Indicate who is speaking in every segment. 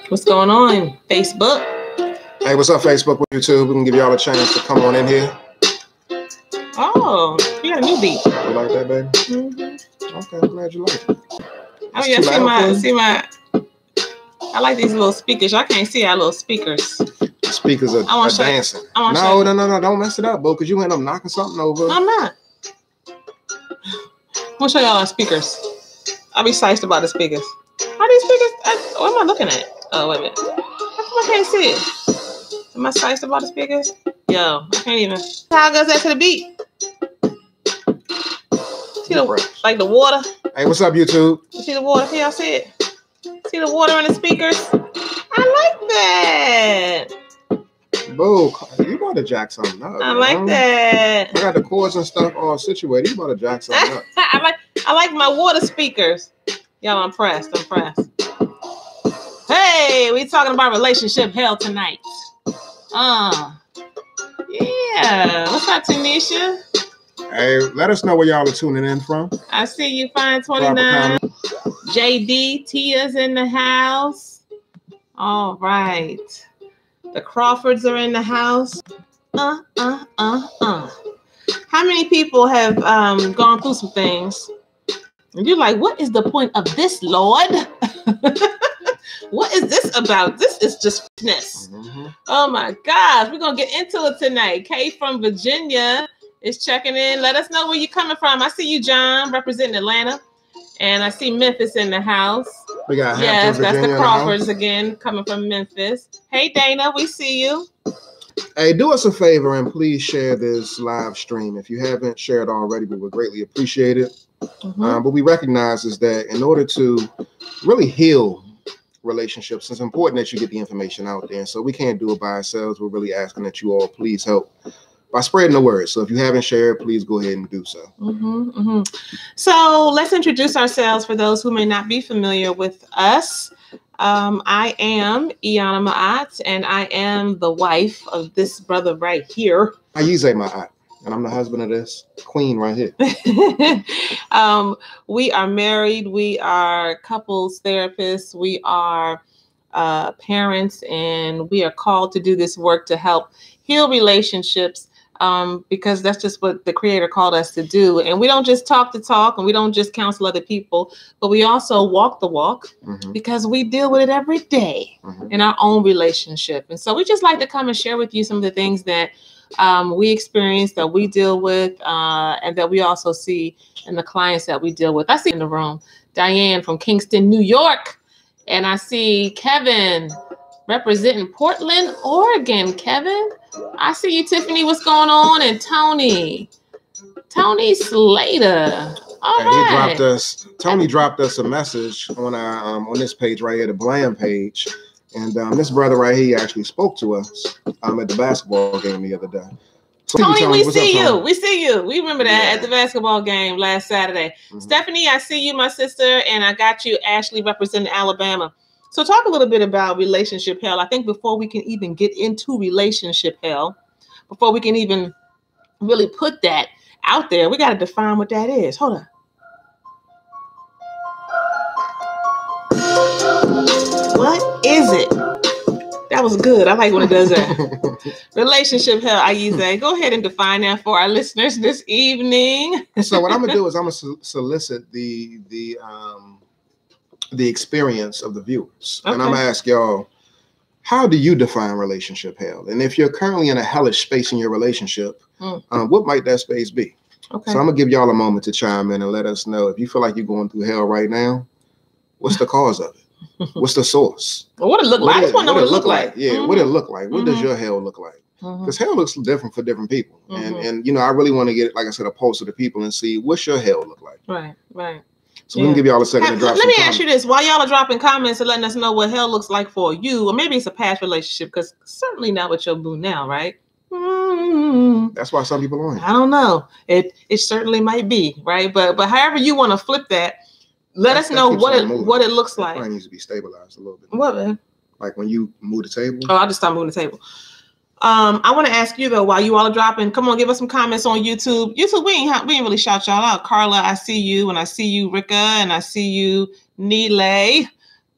Speaker 1: What's going on, Facebook?
Speaker 2: Hey, what's up, Facebook with YouTube? We can give y'all a chance to come on in here.
Speaker 1: Oh, you got a new beat.
Speaker 2: You like that, baby?
Speaker 1: Mm-hmm.
Speaker 2: Okay, I'm glad you like it.
Speaker 1: Oh yeah, see my. I like these little speakers. Y'all can't see our little speakers.
Speaker 2: The speakers are dancing. No, don't mess it up, bro, because you end up knocking something over.
Speaker 1: I'm not. I'm gonna show y'all our speakers. I'll be psyched about the speakers. Are these speakers? What am I looking at? Oh, wait a minute. How come I can't see it? Am I psyched about the speakers? Yo, I can't even. How goes that to the beat? See the like the water?
Speaker 2: Hey, what's up, YouTube?
Speaker 1: You see the water? Can y'all see it? See the water in the speakers? I like that.
Speaker 2: Boo, you about to jack something up.
Speaker 1: I like that.
Speaker 2: I got the cords and stuff all situated. You about to jack something up.
Speaker 1: I like my water speakers. Y'all, I'm pressed. Hey, we talking about relationship hell tonight. Yeah. What's up, Tanisha?
Speaker 2: Hey, let us know where y'all are tuning in from.
Speaker 1: I see you, Fine 29. JD, Tia's in the house. All right. The Crawfords are in the house. How many people have gone through some things? And you're like, what is the point of this, Lord? What is this about? This is just fitness. Mm-hmm. Oh my gosh, we're gonna get into it tonight. Kay from Virginia is checking in. Let us know where you're coming from. I see you, John, representing Atlanta. And I see Memphis in the house.
Speaker 2: We got
Speaker 1: Yes, that's the Crawfords again, coming from Memphis. Hey, Dana, we see you.
Speaker 2: Hey, do us a favor and please share this live stream. If you haven't shared already, we would greatly appreciate it. Mm-hmm. But we recognize is that in order to really heal relationships, it's important that you get the information out there. And so we can't do it by ourselves. We're really asking that you all please help by spreading the word. So if you haven't shared, please go ahead and do so.
Speaker 1: So let's introduce ourselves for those who may not be familiar with us. I am Iana Ma'at, and I am the wife of this brother right here.
Speaker 2: Ayize Ma'at, and I'm the husband of this queen right here.
Speaker 1: We are married. We are couples therapists. We are parents, and we are called to do this work to help heal relationships. Because that's just what the Creator called us to do. And we don't just talk the talk, and we don't just counsel other people, but we also walk the walk, because we deal with it every day in our own relationship. And so we just like to come and share with you some of the things that we experience, that we deal with, and that we also see in the clients that we deal with. I see in the room Diane from Kingston, New York, and I see Kevin representing Portland, Oregon. Kevin, I see you, Tiffany. What's going on? And Tony Slater. All right.
Speaker 2: Tony dropped us a message on our on this page right here, the Bland page, and this brother right here actually spoke to us at the basketball game the other day. So
Speaker 1: Tony, we see you. We see you. We remember that at the basketball game last Saturday. Stephanie, I see you, my sister, and I got you, Ashley, representing Alabama. So talk a little bit about relationship hell. I think before we can even get into relationship hell, before we can even really put that out there, we got to define what that is. Hold on. What is it? That was good. I like when it does that. Relationship hell, Ayize. Go ahead and define that for our listeners this evening.
Speaker 2: So what I'm going to do is I'm going to solicit the experience of the viewers. Okay. And I'm going to ask y'all, how do you define relationship hell? And if you're currently in a hellish space in your relationship, what might that space be? Okay. So I'm going to give y'all a moment to chime in and let us know if you feel like you're going through hell right now, what's the cause of it? What's the source?
Speaker 1: Well, what it look like? I just want to know what it look like.
Speaker 2: Yeah, what it look like? What does your hell look like? Because hell looks different for different people. And you know, I really want to get, like I said, a pulse of the people and see what's your hell look like.
Speaker 1: Right.
Speaker 2: So we can give y'all a second to drop
Speaker 1: Let me ask you this. While y'all are dropping comments and letting us know what hell looks like for you, or maybe it's a past relationship, because certainly not with your boo now, right?
Speaker 2: That's why some people aren't.
Speaker 1: I don't know. It certainly might be, right? But however you want to flip that, let us know what it looks like. It
Speaker 2: probably needs to be stabilized a little bit.
Speaker 1: What, man?
Speaker 2: Like when you move the table.
Speaker 1: Oh, I'll just stop moving the table. I want to ask you though, while you all are dropping, come on, give us some comments on YouTube. YouTube, we ain't really shout y'all out. Carla, I see you, and I see you, Rika, and I see you, Nile.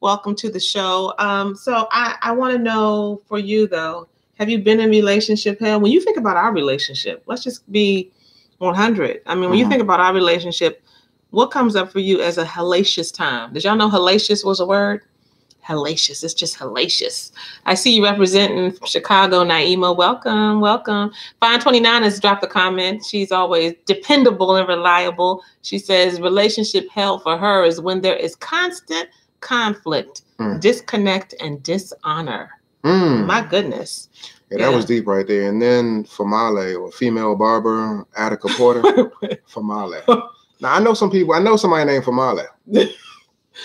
Speaker 1: Welcome to the show. So I want to know for you though, have you been in relationship hell? When you think about our relationship, let's just be 100. I mean, when you think about our relationship, what comes up for you as a hellacious time? Did y'all know hellacious was a word? Hellacious. It's just hellacious. I see you representing Chicago, Naima. Welcome, welcome. Fine 29 has dropped a comment. She's always dependable and reliable. She says relationship hell for her is when there is constant conflict, disconnect, and dishonor. My goodness.
Speaker 2: Yeah, that was deep right there. And then Famale, or female barber, Attica Porter. Famale. Now, I know some people. I know somebody named Famale.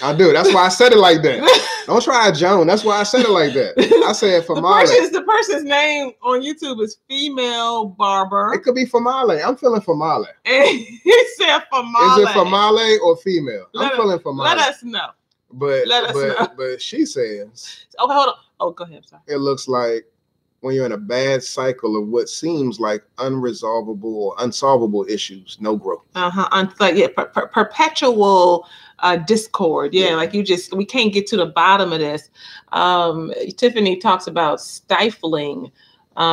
Speaker 2: I do. That's why I said it like that. Don't try Joan. That's why I said it like that. I said Famale.
Speaker 1: The person's name on YouTube is female barber.
Speaker 2: It could be Famale. I'm feeling Famale.
Speaker 1: And he said Famale.
Speaker 2: Is it Famale or female? I'm feeling Famale.
Speaker 1: Let us know.
Speaker 2: But she says.
Speaker 1: Okay, hold on. Oh, go ahead. Sorry.
Speaker 2: It looks like when you're in a bad cycle of what seems like unresolvable or unsolvable issues, no growth.
Speaker 1: Perpetual discord. Like we can't get to the bottom of this. Tiffany talks about stifling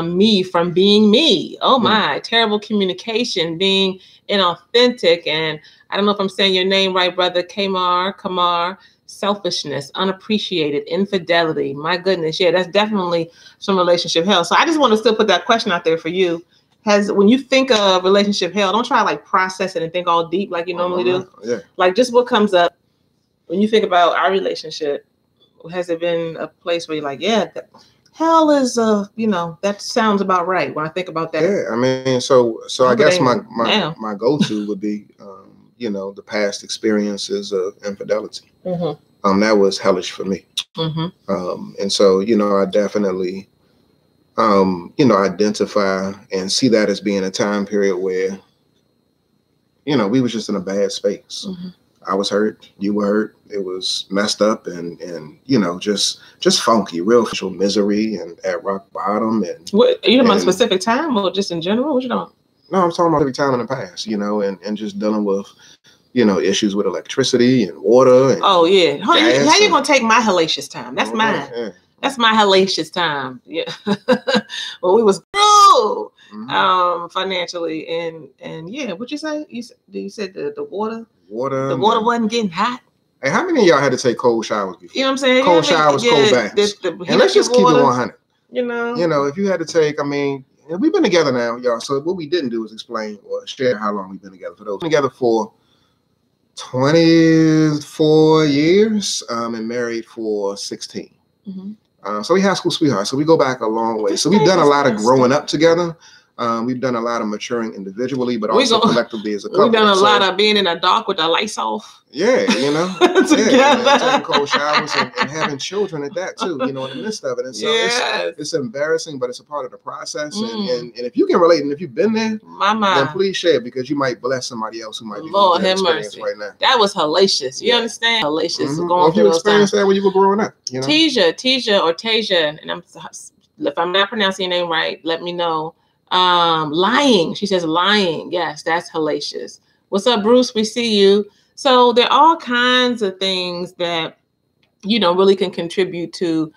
Speaker 1: me from being me. Oh my, terrible communication, being inauthentic. And I don't know if I'm saying your name right, brother. Kamar. Selfishness, unappreciated, infidelity. My goodness. Yeah, that's definitely some relationship hell. So I just want to still put that question out there for you. When you think of relationship hell, don't try to like process it and think all deep like you normally do.
Speaker 2: Yeah.
Speaker 1: Like just what comes up when you think about our relationship. Has it been a place where you're like, yeah, hell is that sounds about right when I think about that?
Speaker 2: Yeah, I mean, so I guess my go-to would be the past experiences of infidelity. That was hellish for me. And so, I definitely, identify and see that as being a time period where, we was just in a bad space. I was hurt. You were hurt. It was messed up and just funky, real misery and at rock bottom. And
Speaker 1: what, are you talking about a specific time or just in general? What you doing?
Speaker 2: No, I'm talking about every time in the past, and just dealing with, issues with electricity and water. And
Speaker 1: how you gonna take my hellacious time? That's mine. Yeah. That's my hellacious time. Yeah. Well, we was through financially and yeah. What'd you say? You said the water. The water wasn't getting hot.
Speaker 2: Hey, how many of y'all had to take cold showers before?
Speaker 1: You know what I'm saying?
Speaker 2: Cold showers, cold baths. And let's just keep it 100. If you had to take, we've been together now, y'all. So what we didn't do is explain or share how long we've been together. For those together for 24 years and married for 16. So we high school sweethearts. So we go back a long way. So we've done a lot of growing up together. We've done a lot of maturing individually, but also collectively as a couple.
Speaker 1: We've done a lot of being in the dark with the lights off.
Speaker 2: Yeah,
Speaker 1: together.
Speaker 2: Taking cold showers and having children at that too, in the midst of it. And so it's embarrassing, but it's a part of the process. And if you can relate and if you've been there, then please share because you might bless somebody else who might be
Speaker 1: Lord have mercy
Speaker 2: right now.
Speaker 1: That was hellacious. You understand? Hellacious.
Speaker 2: Going if you experienced that when you were growing up.
Speaker 1: Tasia, and if I'm not pronouncing your name right, let me know. Lying. She says lying. Yes, that's hellacious. What's up, Bruce? We see you. So there are all kinds of things that, really can contribute to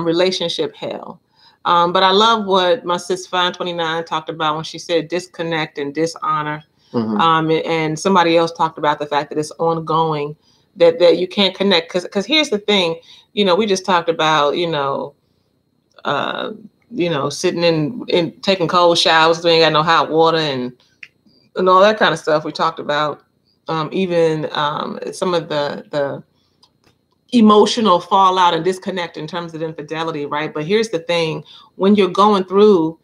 Speaker 1: relationship hell. But I love what my sis Fine 29 talked about when she said disconnect and dishonor. And somebody else talked about the fact that it's ongoing, that you can't connect. Because here's the thing, we just talked about, sitting in taking cold showers, we ain't got no hot water and all that kind of stuff. We talked about even some of the emotional fallout and disconnect in terms of infidelity, right? But here's the thing, when you're going through,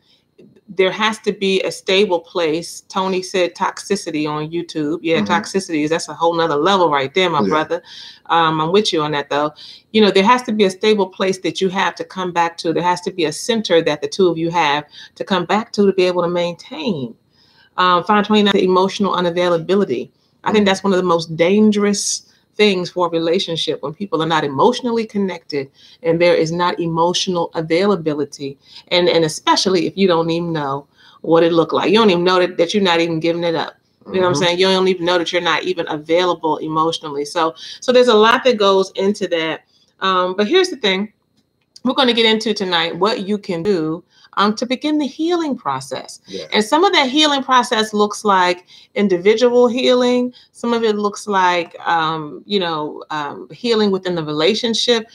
Speaker 1: there has to be a stable place. Tony said toxicity on YouTube. Yeah, toxicity that's a whole nother level right there, my brother. I'm with you on that though. There has to be a stable place that you have to come back to. There has to be a center that the two of you have to come back to be able to maintain. 529, the emotional unavailability. I think that's one of the most dangerous things for a relationship when people are not emotionally connected and there is not emotional availability. And especially if you don't even know what it looked like. You don't even know that you're not even giving it up. You know what I'm saying? You don't even know that you're not even available emotionally. So there's a lot that goes into that. But here's the thing. We're going to get into tonight what you can do to begin the healing process.
Speaker 2: Yeah.
Speaker 1: And some of that healing process looks like individual healing. Some of it looks like, healing within the relationship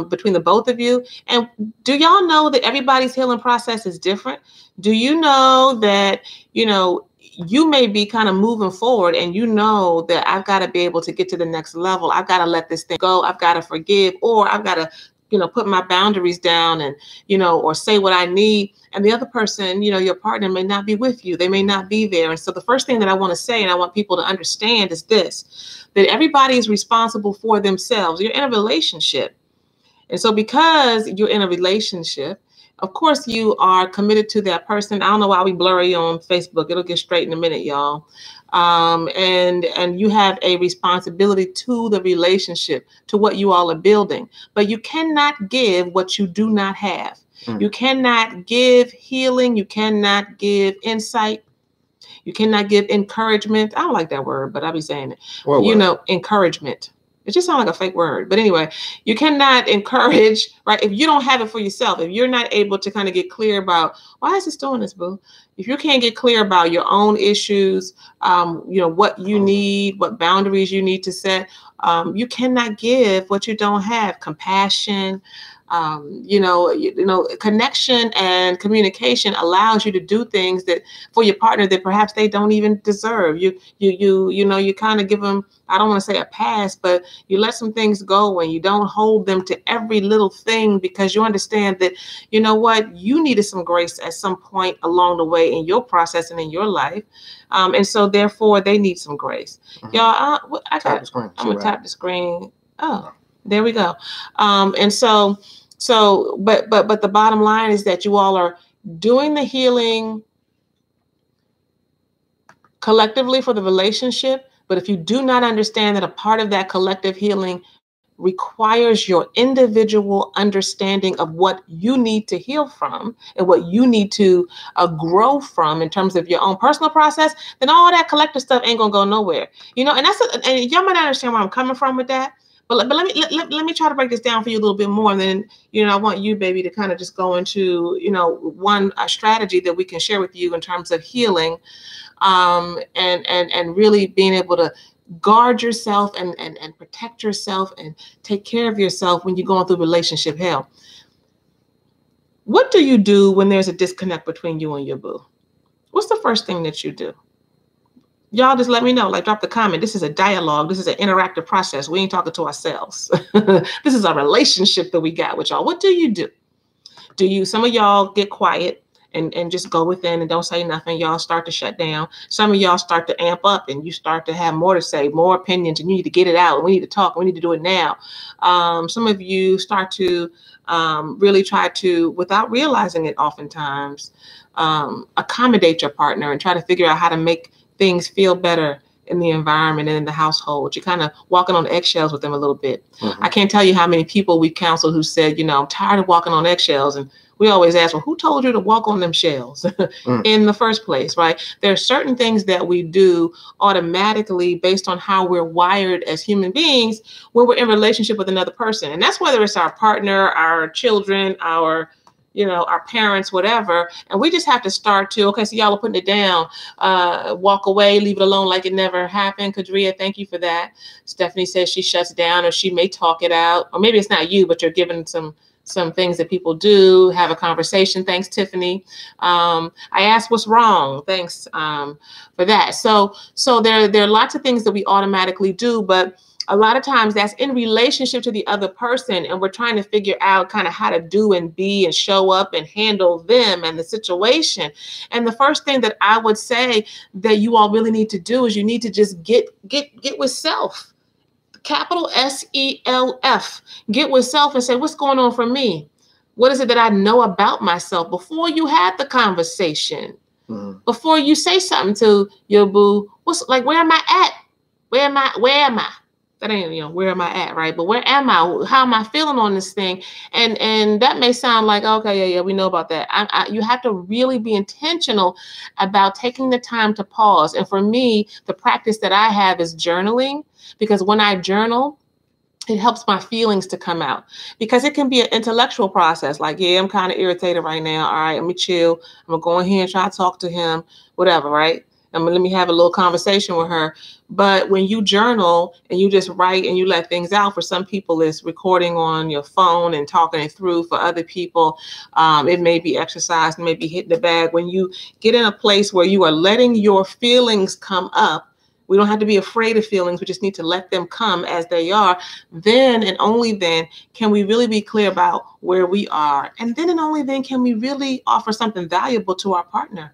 Speaker 1: between the both of you. And do y'all know that everybody's healing process is different? Do you know that, you may be kind of moving forward and you know that I've got to be able to get to the next level. I've got to let this thing go. I've got to forgive, or I've got to put my boundaries down and, or say what I need. And the other person, your partner may not be with you. They may not be there. And so the first thing that I want to say, and I want people to understand, is this, that everybody is responsible for themselves. You're in a relationship. And so because you're in a relationship, of course, you are committed to that person. I don't know why we blurry on Facebook. It'll get straight in a minute, y'all. And you have a responsibility to the relationship, to what you all are building. But you cannot give what you do not have. You cannot give healing. You cannot give insight. You cannot give encouragement. I don't like that word, but I'll be saying it.
Speaker 2: Well,
Speaker 1: encouragement. It just sounds like a fake word. But anyway, you cannot encourage, right? If you don't have it for yourself, if you're not able to kind of get clear about, why is this doing this, boo? If you can't get clear about your own issues, what you need, what boundaries you need to set, you cannot give what you don't have. Compassion, connection and communication allows you to do things that for your partner that perhaps they don't even deserve. You kind of give them, I don't want to say a pass, but you let some things go and you don't hold them to every little thing, because you understand that, you needed some grace at some point along the way in your process and in your life. And so therefore they need some grace. Y'all, I'm going to tap the screen. Oh, there we go. And so, but the bottom line is that you all are doing the healing collectively for the relationship. But if you do not understand that a part of that collective healing requires your individual understanding of what you need to heal from and what you need to grow from in terms of your own personal process, then all that collective stuff ain't gonna go nowhere. And and y'all might not understand where I'm coming from with that. But let me try to break this down for you a little bit more. And then, I want you, baby, to kind of just go into, one strategy that we can share with you in terms of healing, and really being able to guard yourself and protect yourself and take care of yourself when you're going through relationship hell. What do you do when there's a disconnect between you and your boo? What's the first thing that you do? Y'all just let me know, like drop the comment. This is a dialogue. This is an interactive process. We ain't talking to ourselves. This is a relationship that we got with y'all. What do you do? Some of y'all get quiet and just go within and don't say nothing. Y'all start to shut down. Some of y'all start to amp up and you start to have more to say, more opinions, and you need to get it out. We need to talk. We need to do it now. Some of you start to really try to, without realizing it oftentimes, accommodate your partner and try to figure out how to make things feel better in the environment and in the household. You're kind of walking on eggshells with them a little bit. I can't tell you how many people we've counseled who said, I'm tired of walking on eggshells. And we always ask, well, who told you to walk on them shells in the first place, right? There are certain things that we do automatically based on how we're wired as human beings when we're in relationship with another person. And that's whether it's our partner, our children, our parents, whatever. And we just have to start to, okay, so y'all are putting it down, walk away, leave it alone like it never happened. Kadria, thank you for that. Stephanie says she shuts down, or she may talk it out, or maybe it's not you, but you're giving some things that people do, have a conversation. Thanks, Tiffany. I asked what's wrong. Thanks for that. So there are lots of things that we automatically do, but a lot of times that's in relationship to the other person, and we're trying to figure out kind of how to do and be and show up and handle them and the situation. And the first thing that I would say that you all really need to do is you need to just get with self. Capital SELF. Get with self and say, what's going on for me? What is it that I know about myself before you had the conversation? Before you say something to your boo, where am I at? Where am I? That ain't, where am I at, right? But where am I? How am I feeling on this thing? And that may sound like, okay, yeah, we know about that. You have to really be intentional about taking the time to pause. And for me, the practice that I have is journaling, because when I journal, it helps my feelings to come out, because it can be an intellectual process. Like, yeah, I'm kind of irritated right now. All right, let me chill. I'm gonna go in here and try to talk to him, whatever, right? Let me have a little conversation with her. But when you journal and you just write and you let things out, for some people it's recording on your phone and talking it through. For other people, it may be exercise, maybe hitting the bag. When you get in a place where you are letting your feelings come up, we don't have to be afraid of feelings. We just need to let them come as they are. Then and only then can we really be clear about where we are. And then and only then can we really offer something valuable to our partner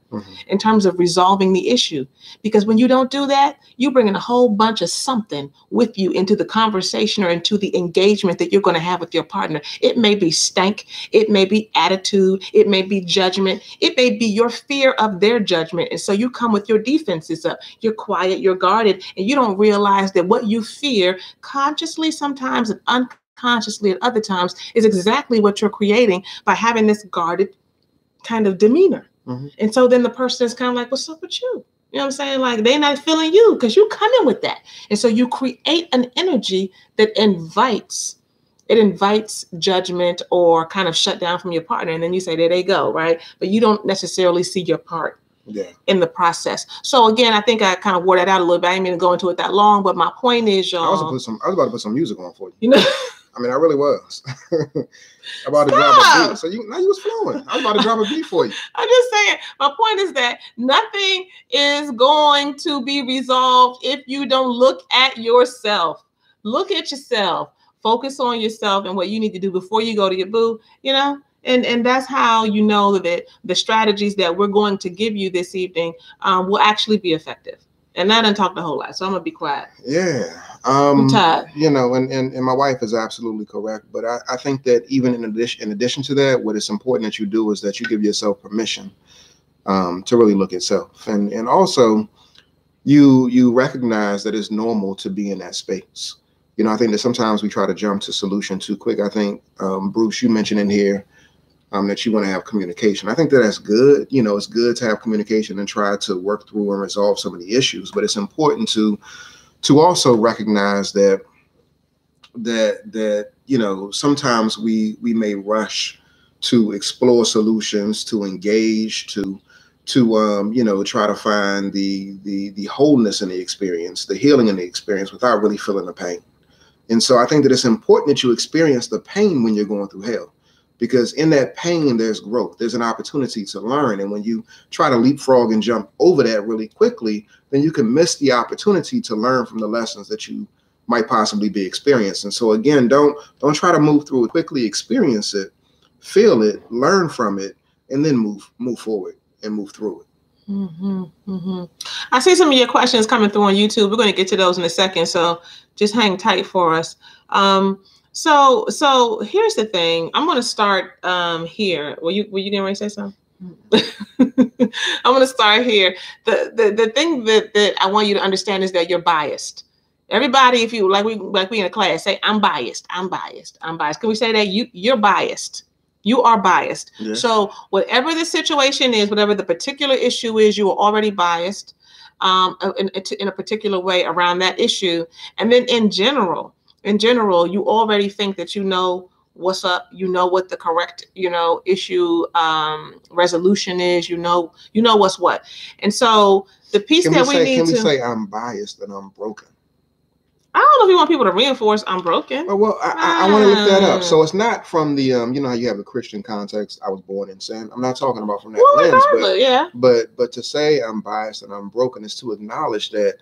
Speaker 1: in terms of resolving the issue. Because when you don't do that, you bring in a whole bunch of something with you into the conversation or into the engagement that you're going to have with your partner. It may be stank. It may be attitude. It may be judgment. It may be your fear of their judgment. And so you come with your defenses up. You're quiet. You're guarded, and you don't realize that what you fear consciously sometimes and unconsciously at other times is exactly what you're creating by having this guarded kind of demeanor. And so then the person is kind of like, what's up with you? You know what I'm saying? Like, they're not feeling you because you come in with that. And so you create an energy that invites judgment or kind of shut down from your partner. And then you say, there they go, right? But you don't necessarily see your part in the process. So again, I think I kind of wore that out a little bit. I didn't mean to go into it that long, but my point is, y'all.
Speaker 2: I was about to put some music on for you. You know, I mean, I really was. About to drop a beat. So you was flowing. I was about to drop a beat for you.
Speaker 1: I'm just saying, my point is that nothing is going to be resolved if you don't look at yourself. Look at yourself. Focus on yourself and what you need to do before you go to your boo, you know? And that's how you know that the strategies that we're going to give you this evening will actually be effective. And I didn't talk a whole lot, so I'm gonna be quiet.
Speaker 2: Yeah.
Speaker 1: I'm tired.
Speaker 2: You know, and my wife is absolutely correct. But I think that even in addition to that, what is important that you do is that you give yourself permission to really look at self. And also you recognize that it's normal to be in that space. You know, I think that sometimes we try to jump to solution too quick. I think, Bruce, you mentioned in here that you want to have communication. I think that that's good. You know, it's good to have communication and try to work through and resolve some of the issues. But it's important to also recognize that you know, sometimes we may rush to explore solutions, to engage, to you know, try to find the wholeness in the experience, the healing in the experience without really feeling the pain. And so I think that it's important that you experience the pain when you're going through hell, because in that pain, there's growth. There's an opportunity to learn. And when you try to leapfrog and jump over that really quickly, then you can miss the opportunity to learn from the lessons that you might possibly be experiencing. So again, don't try to move through it quickly. Experience it, feel it, learn from it, and then move forward and move through it.
Speaker 1: I see some of your questions coming through on YouTube. We're going to get to those in a second, so just hang tight for us. So here's the thing. I'm going to start here. Were you getting ready to say something? I'm going to start here. The thing that I want you to understand is that you're biased. Everybody, if you like we in a class, say I'm biased. I'm biased. I'm biased. Can we say that you're biased? You are biased. Yeah. So whatever the situation is, whatever the particular issue is, you are already biased in a particular way around that issue. And then in general, you already think that you know what's up. You know what the correct, issue resolution is. You know what's what. And so the piece that we need to...
Speaker 2: Can we say I'm biased and I'm broken?
Speaker 1: I don't know if you want people to reinforce I'm broken.
Speaker 2: Well, I want to look that up. So it's not from the, you know how you have a Christian context, I was born in sin. I'm not talking about from that lens, but to say I'm biased and I'm broken is to acknowledge that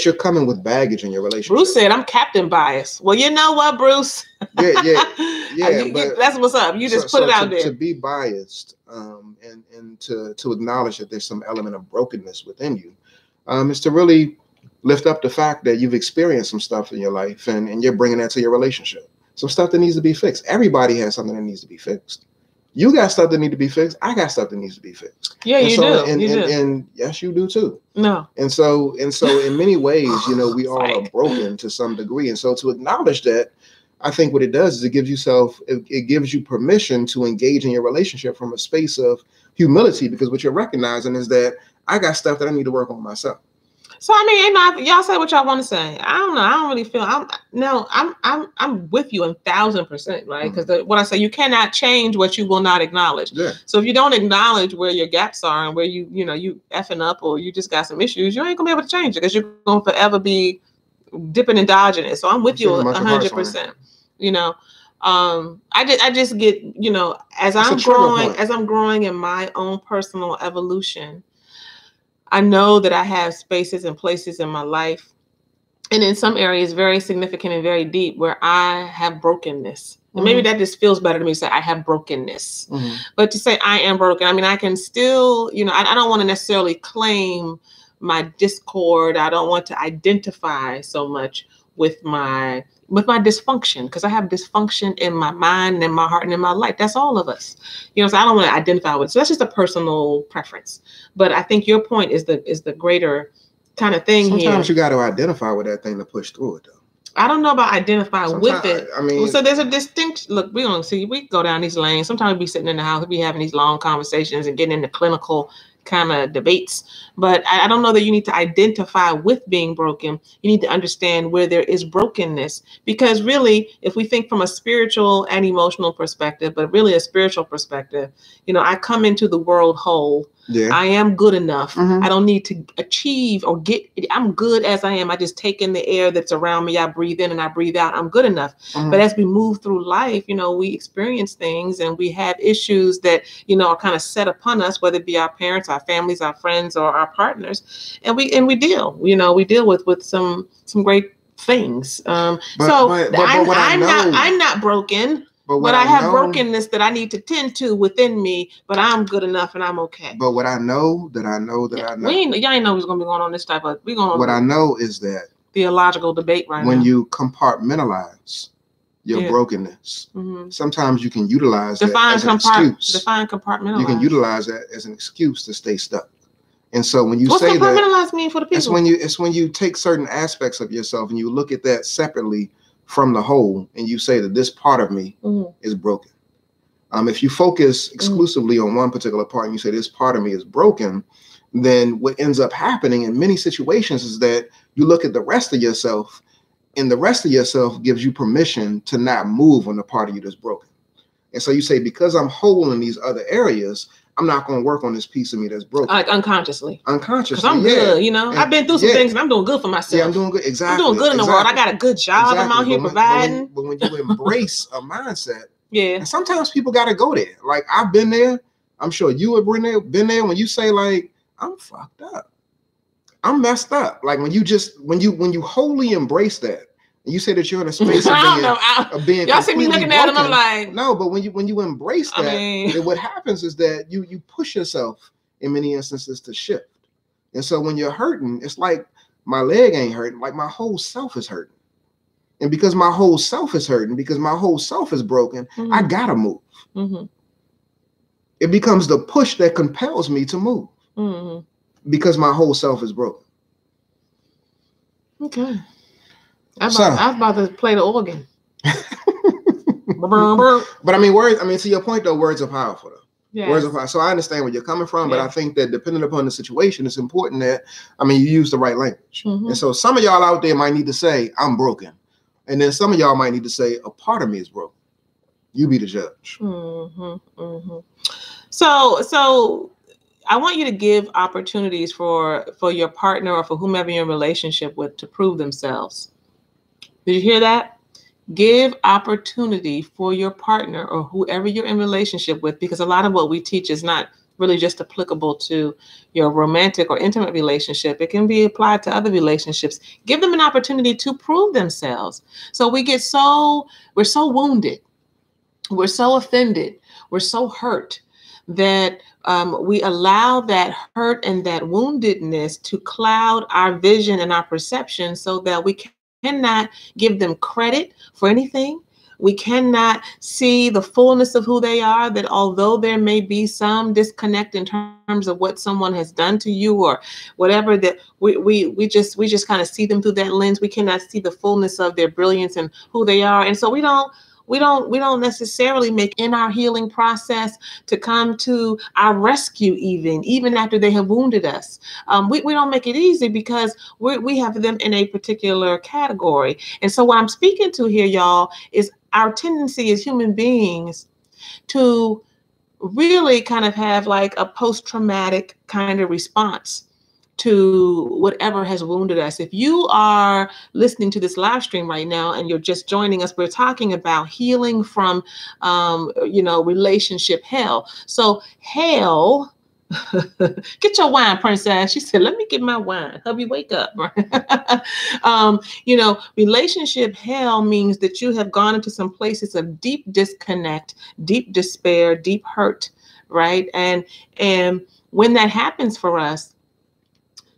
Speaker 2: you're coming with baggage in your relationship.
Speaker 1: Bruce said I'm Captain Bias. Well, you know what, Bruce?
Speaker 2: Yeah.
Speaker 1: That's what's up. You just put it out there.
Speaker 2: To be biased and to acknowledge that there's some element of brokenness within you is to really lift up the fact that you've experienced some stuff in your life and you're bringing that to your relationship. Some stuff that needs to be fixed. Everybody has something that needs to be fixed. You got stuff that needs to be fixed. I got stuff that needs to be fixed.
Speaker 1: Yeah, you do.
Speaker 2: And yes, you do too.
Speaker 1: No.
Speaker 2: And so in many ways, we all are broken to some degree. And so to acknowledge that, I think what it does is it gives you permission to engage in your relationship from a space of humility, because what you're recognizing is that I got stuff that I need to work on myself.
Speaker 1: So I mean, y'all say what y'all want to say. I don't know. I don't really feel. I'm with you 1,000%, right? Because what I say, you cannot change what you will not acknowledge.
Speaker 2: Yeah.
Speaker 1: So if you don't acknowledge where your gaps are and where you effing up or you just got some issues, you ain't gonna be able to change it because you're gonna forever be dipping and dodging it. So I'm with you 100%. You know, I just get, as I'm growing in my own personal evolution, I know that I have spaces and places in my life, and in some areas very significant and very deep, where I have brokenness. And maybe that just feels better to me to say I have brokenness. But to say I am broken, I mean, I can still, I don't want to necessarily claim my discord. I don't want to identify so much with my dysfunction, because I have dysfunction in my mind and in my heart and in my life. That's all of us. So I don't want to identify with it. So that's just a personal preference. But I think your point is the greater kind of thing.
Speaker 2: Sometimes you got to identify with that thing to push through it, though.
Speaker 1: I don't know about identify with it.
Speaker 2: I mean,
Speaker 1: so there's a distinct look. We don't see. We go down these lanes. Sometimes we be sitting in the house, we be having these long conversations and getting into clinical kind of debates. But I don't know that you need to identify with being broken. You need to understand where there is brokenness, because really, if we think from a spiritual and emotional perspective, but really a spiritual perspective, I come into the world whole.
Speaker 2: Yeah.
Speaker 1: I am good enough. I don't need to achieve or get. I'm good as I am. I just take in the air that's around me. I breathe in and I breathe out. I'm good enough. But as we move through life, we experience things and we have issues that, are kind of set upon us, whether it be our parents, our families, our friends, or our partners. And we deal, we deal with some great things. I'm not broken. But I have brokenness that I need to tend to within me, but I'm good enough and I'm okay.
Speaker 2: But what I know that I know.
Speaker 1: Y'all ain't know what's going to be going on this type of,
Speaker 2: what I know is that
Speaker 1: theological debate right now.
Speaker 2: When you compartmentalize your brokenness, sometimes you can utilize that as an excuse.
Speaker 1: Define compartmentalize.
Speaker 2: You can utilize that as an excuse to stay stuck. And so when you
Speaker 1: What's
Speaker 2: say
Speaker 1: compartmentalize mean for the people?
Speaker 2: It's when you take certain aspects of yourself and you look at that separately from the whole, and you say that this part of me is broken. If you focus exclusively on one particular part and you say this part of me is broken, then what ends up happening in many situations is that you look at the rest of yourself, and the rest of yourself gives you permission to not move on the part of you that's broken. And so you say, because I'm whole in these other areas, I'm not going to work on this piece of me that's broken.
Speaker 1: Like unconsciously.
Speaker 2: Because
Speaker 1: I'm good, And I've been through some things and I'm doing good for myself.
Speaker 2: Yeah, I'm doing good. Exactly.
Speaker 1: I'm doing good in the world. I got a good job. I'm out here providing.
Speaker 2: But when you embrace a mindset,
Speaker 1: and
Speaker 2: sometimes people got to go there. Like, I've been there. I'm sure you have been there when you say, like, I'm fucked up. I'm messed up. Like, when you wholly embrace that, and you say that you're in a space of being
Speaker 1: y'all see me looking at him, I'm like,
Speaker 2: no, but when you embrace that, then what happens is that you push yourself in many instances to shift. And so when you're hurting, it's like my leg ain't hurting, like my whole self is hurting. And because my whole self is hurting, because my whole self is broken, I gotta move. It becomes the push that compels me to move because my whole self is broken.
Speaker 1: Okay. I was about to play the organ.
Speaker 2: But I mean, words. I mean, to your point though, words are powerful though.
Speaker 1: Yes.
Speaker 2: Words are powerful. So I understand where you're coming from, but I think that depending upon the situation, it's important that you use the right language. And so some of y'all out there might need to say, "I'm broken," and then some of y'all might need to say, "A part of me is broken." You be the judge.
Speaker 1: So I want you to give opportunities for your partner or for whomever you're in a relationship with to prove themselves. Did you hear that? Give opportunity for your partner or whoever you're in relationship with, because a lot of what we teach is not really just applicable to your romantic or intimate relationship. It can be applied to other relationships. Give them an opportunity to prove themselves. So we're so wounded. We're so offended. We're so hurt that we allow that hurt and that woundedness to cloud our vision and our perception, so that we cannot give them credit for anything. We cannot see the fullness of who they are, that although there may be some disconnect in terms of what someone has done to you or whatever, that we just kind of see them through that lens. We cannot see the fullness of their brilliance and who they are. And so we don't We don't necessarily make in our healing process to come to our rescue, even after they have wounded us. We don't make it easy because we have them in a particular category. And so what I'm speaking to here, y'all, is our tendency as human beings to really kind of have like a post-traumatic kind of response to whatever has wounded us. If you are listening to this live stream right now and you're just joining us, we're talking about healing from, relationship hell. So hell, get your wine, princess. She said, let me get my wine. Hubby, wake up. Relationship hell means that you have gone into some places of deep disconnect, deep despair, deep hurt, right? And when that happens for us,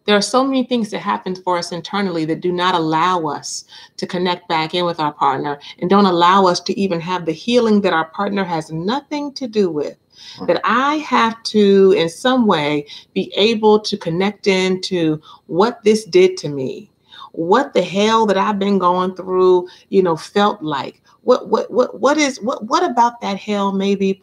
Speaker 1: there are so many things that happen for us internally that do not allow us to connect back in with our partner and don't allow us to even have the healing that our partner has nothing to do with. That I have to, in some way, be able to connect into what this did to me, what the hell that I've been going through, felt like. What about that hell maybe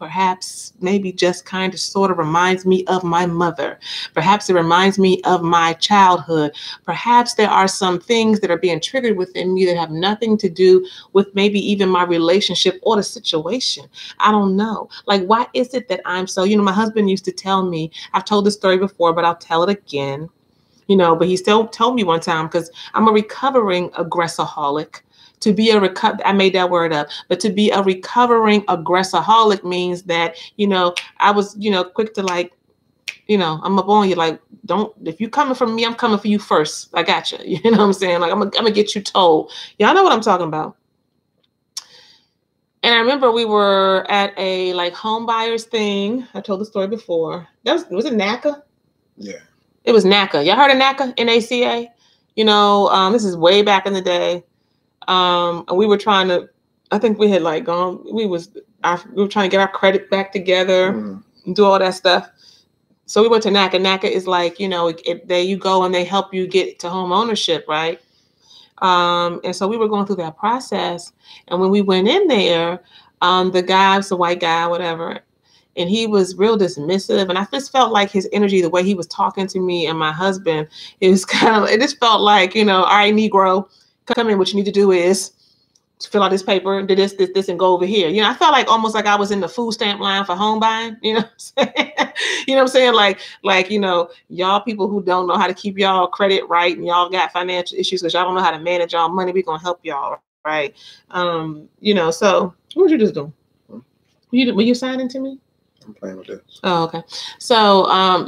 Speaker 1: just kind of sort of reminds me of my mother. Perhaps it reminds me of my childhood. Perhaps there are some things that are being triggered within me that have nothing to do with maybe even my relationship or the situation. I don't know. Like, why is it that I'm so, my husband used to tell me, I've told this story before, but I'll tell it again, but he still told me one time, because I'm a recovering aggressaholic. I made that word up, but to be a recovering aggressaholic means that, I was, quick to like, I'm up on you. Like, if you coming from me, I'm coming for you first. I got you. You know what I'm saying? Like, I'm gonna get you told. Y'all know what I'm talking about. And I remember we were at a like home buyers thing. I told the story before. Was it NACA?
Speaker 2: Yeah.
Speaker 1: It was NACA. Y'all heard of NACA? NACA? This is way back in the day. And we were trying to, I think we had like gone, we were trying to get our credit back together, and do all that stuff. So we went to NACA. NACA is like, there you go and they help you get to home ownership, right? And so we were going through that process. And when we went in there, the guy was a white guy, whatever, and he was real dismissive. And I just felt like his energy, the way he was talking to me and my husband, it just felt like, all right, Negro, come in. What you need to do is fill out this paper, do this, and go over here. I felt like almost like I was in the food stamp line for home buying. You know what I'm saying? You know what I'm saying? Like, y'all people who don't know how to keep y'all credit right and y'all got financial issues because y'all don't know how to manage y'all money, we're gonna help y'all, right? So what were you just doing? Were you signing to me?
Speaker 2: I'm playing with this.
Speaker 1: Oh, okay. So I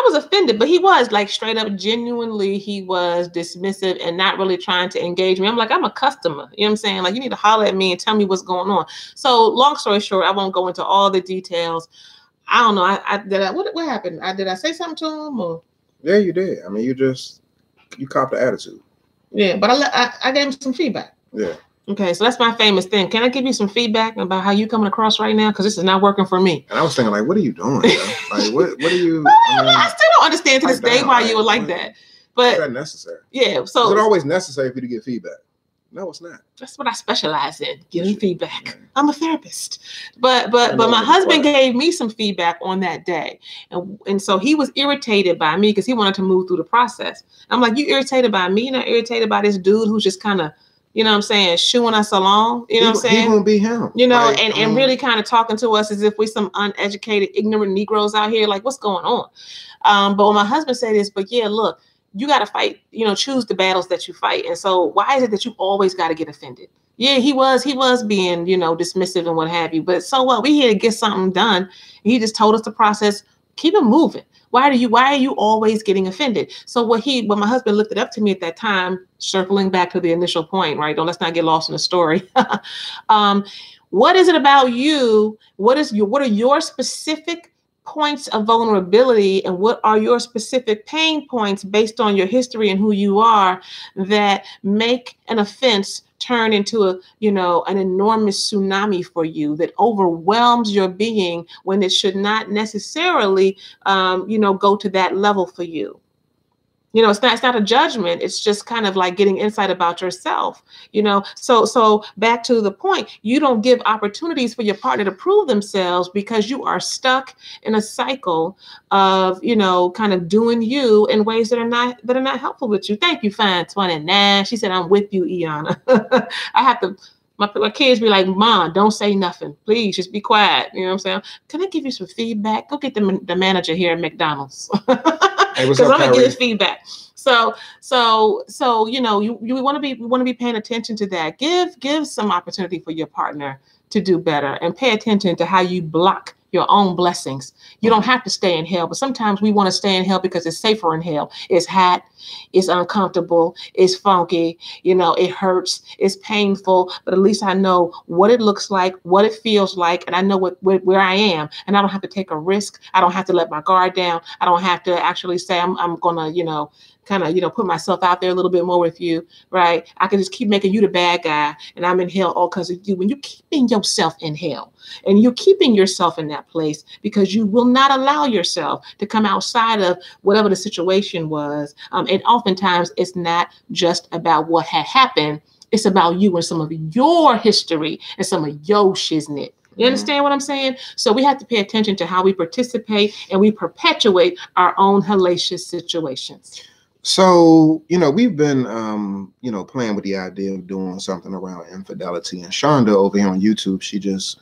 Speaker 1: was offended, but he was like straight up, genuinely, he was dismissive and not really trying to engage me. I'm like, I'm a customer. You know what I'm saying? Like, you need to holler at me and tell me what's going on. So long story short, I won't go into all the details. I don't know. What happened? Did I say something to him or?
Speaker 2: Yeah, you did. I mean, you copped the attitude.
Speaker 1: Yeah, but I gave him some feedback.
Speaker 2: Yeah.
Speaker 1: Okay, so that's my famous thing. Can I give you some feedback about how you coming across right now? Because this is not working for me.
Speaker 2: And I was thinking, like, what are you doing? Like, what are you?
Speaker 1: I still don't understand to this day why you were like that. But
Speaker 2: is that necessary?
Speaker 1: Yeah. So
Speaker 2: is it always necessary for you to get feedback? No, it's not.
Speaker 1: That's what I specialize in, giving feedback. Yeah. I'm a therapist. But my husband gave me some feedback on that day. And so he was irritated by me because he wanted to move through the process. I'm like, you irritated by me? You're not irritated by this dude who's just kind of, you know what I'm saying, shooing us along. You know what I'm saying?
Speaker 2: He won't be him.
Speaker 1: And really kind of talking to us as if we're some uneducated, ignorant Negroes out here. Like, what's going on? But when my husband said this, but yeah, look, you got to fight, choose the battles that you fight. And so why is it that you always got to get offended? Yeah, he was being, dismissive and what have you. But so what? We here to get something done. He just told us the process. Keep it moving. Why are you always getting offended? So when my husband lifted up to me at that time, circling back to the initial point, right? Let's not get lost in the story. What is it about you? What are your specific points of vulnerability, and what are your specific pain points based on your history and who you are that make an offense turn into an enormous tsunami for you that overwhelms your being when it should not necessarily go to that level for you? You know, it's not a judgment. It's just kind of like getting insight about yourself, you know. So back to the point, you don't give opportunities for your partner to prove themselves because you are stuck in a cycle of, you know, kind of doing you in ways that are not helpful with you. Thank you, Fine 29. She said, I'm with you, Iana. I have to. My kids be like, Mom, don't say nothing. Please, just be quiet. You know what I'm saying? Can I give you some feedback? Go get the manager here at McDonald's.
Speaker 2: Hey, what's
Speaker 1: Because
Speaker 2: up,
Speaker 1: I'm gonna
Speaker 2: Kyrie?
Speaker 1: give feedback. So you know, we want to be paying attention to that. Give some opportunity for your partner to do better, and pay attention to how you block your own blessings. You don't have to stay in hell, but sometimes we want to stay in hell because it's safer in hell. It's hot, it's uncomfortable, it's funky, you know, it hurts, it's painful, but at least I know what it looks like, what it feels like, and I know where I am, and I don't have to take a risk. I don't have to let my guard down. I don't have to actually say I'm gonna, you know, kind of, you know, put myself out there a little bit more with you, right? I can just keep making you the bad guy, and I'm in hell all because of you. When you're keeping yourself in hell, and you're keeping yourself in that place because you will not allow yourself to come outside of whatever the situation was. And oftentimes it's not just about what had happened. It's about you and some of your history and some of your shiznit. You understand what I'm saying? So we have to pay attention to how we participate and we perpetuate our own hellacious situations.
Speaker 2: So, you know, we've been, you know, playing with the idea of doing something around infidelity. And Shonda over here on YouTube, she just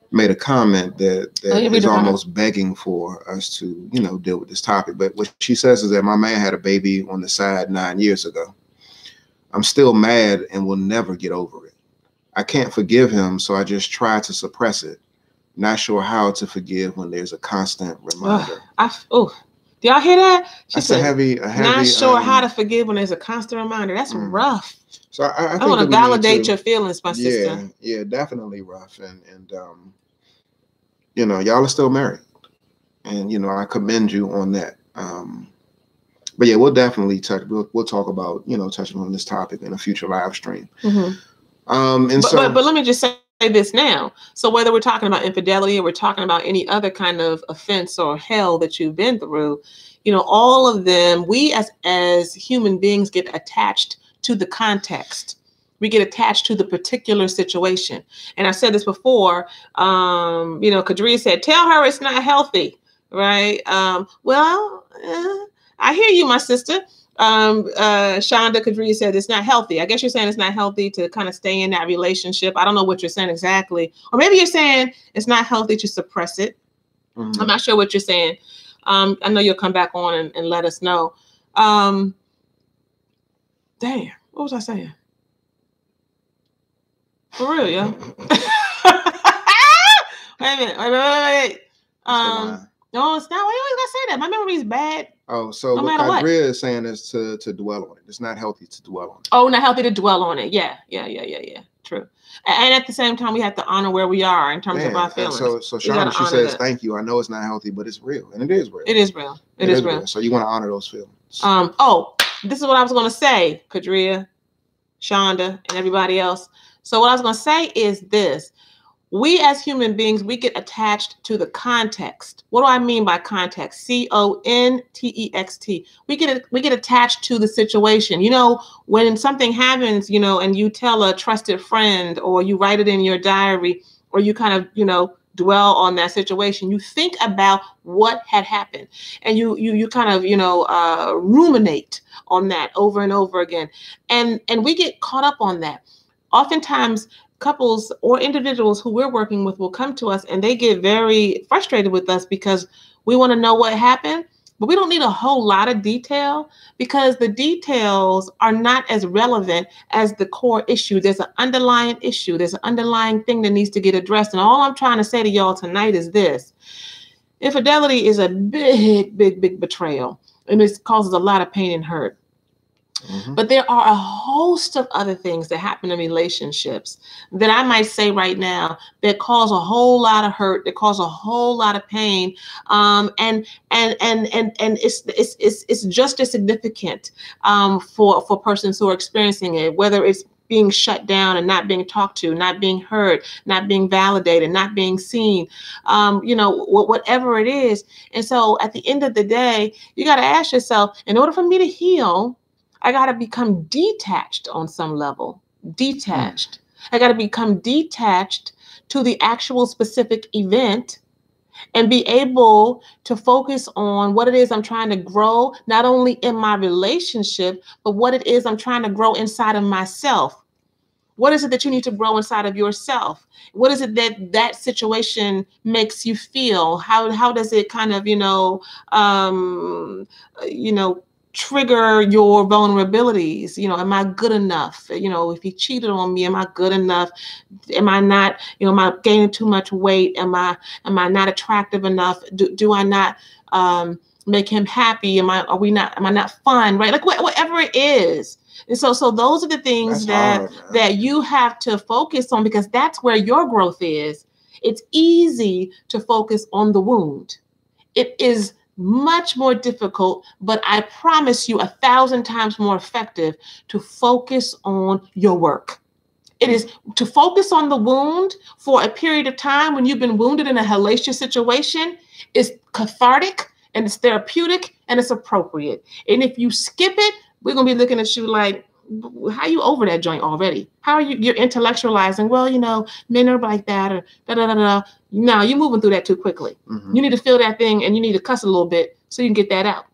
Speaker 2: made a comment that is almost begging for us to, you know, deal with this topic. But what she says is that my man had a baby on the side 9 years ago. I'm still mad and will never get over it. I can't forgive him, so I just try to suppress it. Not sure how to forgive when there's a constant reminder.
Speaker 1: Do y'all hear that?
Speaker 2: That's a heavy.
Speaker 1: Not sure how to forgive when there's a constant reminder. That's rough.
Speaker 2: So I
Speaker 1: want to validate your feelings, my sister.
Speaker 2: Yeah, definitely rough. And you know, y'all are still married, and you know, I commend you on that. But yeah, we'll definitely we'll talk about, you know, touching on this topic in a future live stream.
Speaker 1: But let me just say this now. So whether we're talking about infidelity or we're talking about any other kind of offense or hell that you've been through, you know, all of them, we as human beings get attached to the context. We get attached to the particular situation. And I said this before, you know, Kadria said, tell her it's not healthy, right? I hear you, my sister. Shonda Kadria said it's not healthy. I guess you're saying it's not healthy to kind of stay in that relationship. I don't know what you're saying exactly. Or maybe you're saying it's not healthy to suppress it. I'm not sure what you're saying. I know you'll come back on and let us know. Damn, what was I saying? For real, yo. Wait a minute. Wait. No, it's not. Why you always gotta say that? My memory's bad.
Speaker 2: Oh, so no what Kadria is saying is to dwell on it. It's not healthy to dwell on it.
Speaker 1: Oh, not healthy to dwell on it. Yeah. True. And at the same time, we have to honor where we are in terms of our feelings.
Speaker 2: So Shonda, she says, thank you. I know it's not healthy, but it's real. And it is real.
Speaker 1: It is real. It is real.
Speaker 2: So you want to honor those feelings.
Speaker 1: This is what I was going to say, Kadria, Shonda, and everybody else. So what I was going to say is this. We as human beings, we get attached to the context. What do I mean by context? Context. We get attached to the situation. You know, when something happens, you know, and you tell a trusted friend or you write it in your diary or you kind of, you know, dwell on that situation, you think about what had happened and you kind of, you know, ruminate on that over and over again. And we get caught up on that. Oftentimes, couples or individuals who we're working with will come to us and they get very frustrated with us because we want to know what happened, but we don't need a whole lot of detail because the details are not as relevant as the core issue. There's an underlying issue. There's an underlying thing that needs to get addressed. And all I'm trying to say to y'all tonight is this. Infidelity is a big betrayal, and it causes a lot of pain and hurt. But there are a host of other things that happen in relationships that I might say right now that cause a whole lot of hurt, that cause a whole lot of pain, and it's just as significant for persons who are experiencing it, whether it's being shut down and not being talked to, not being heard, not being validated, not being seen, whatever it is. And so at the end of the day, you got to ask yourself, in order for me to heal, I got to become detached on some level. Detached. I got to become detached to the actual specific event and be able to focus on what it is I'm trying to grow, not only in my relationship, but what it is I'm trying to grow inside of myself. What is it that you need to grow inside of yourself? What is it that situation makes you feel? How does it kind of, trigger your vulnerabilities? Am I good enough? If he cheated on me, am I good enough? Am I not, am I gaining too much weight? Am I not attractive enough? Do I not make him happy? Am I not fun? Right? Like whatever it is. And so those are the things that you have to focus on, because that's where your growth is. It's easy to focus on the wound. It is much more difficult, but I promise you 1,000 times more effective to focus on your work. It is to focus on the wound for a period of time when you've been wounded in a hellacious situation is cathartic and it's therapeutic and it's appropriate. And if you skip it, we're going to be looking at you like, how are you over that joint already? How are you're intellectualizing? Well, men are like that, or da-da-da-da. No, you're moving through that too quickly. Mm-hmm. You need to feel that thing and you need to cuss a little bit so you can get that out.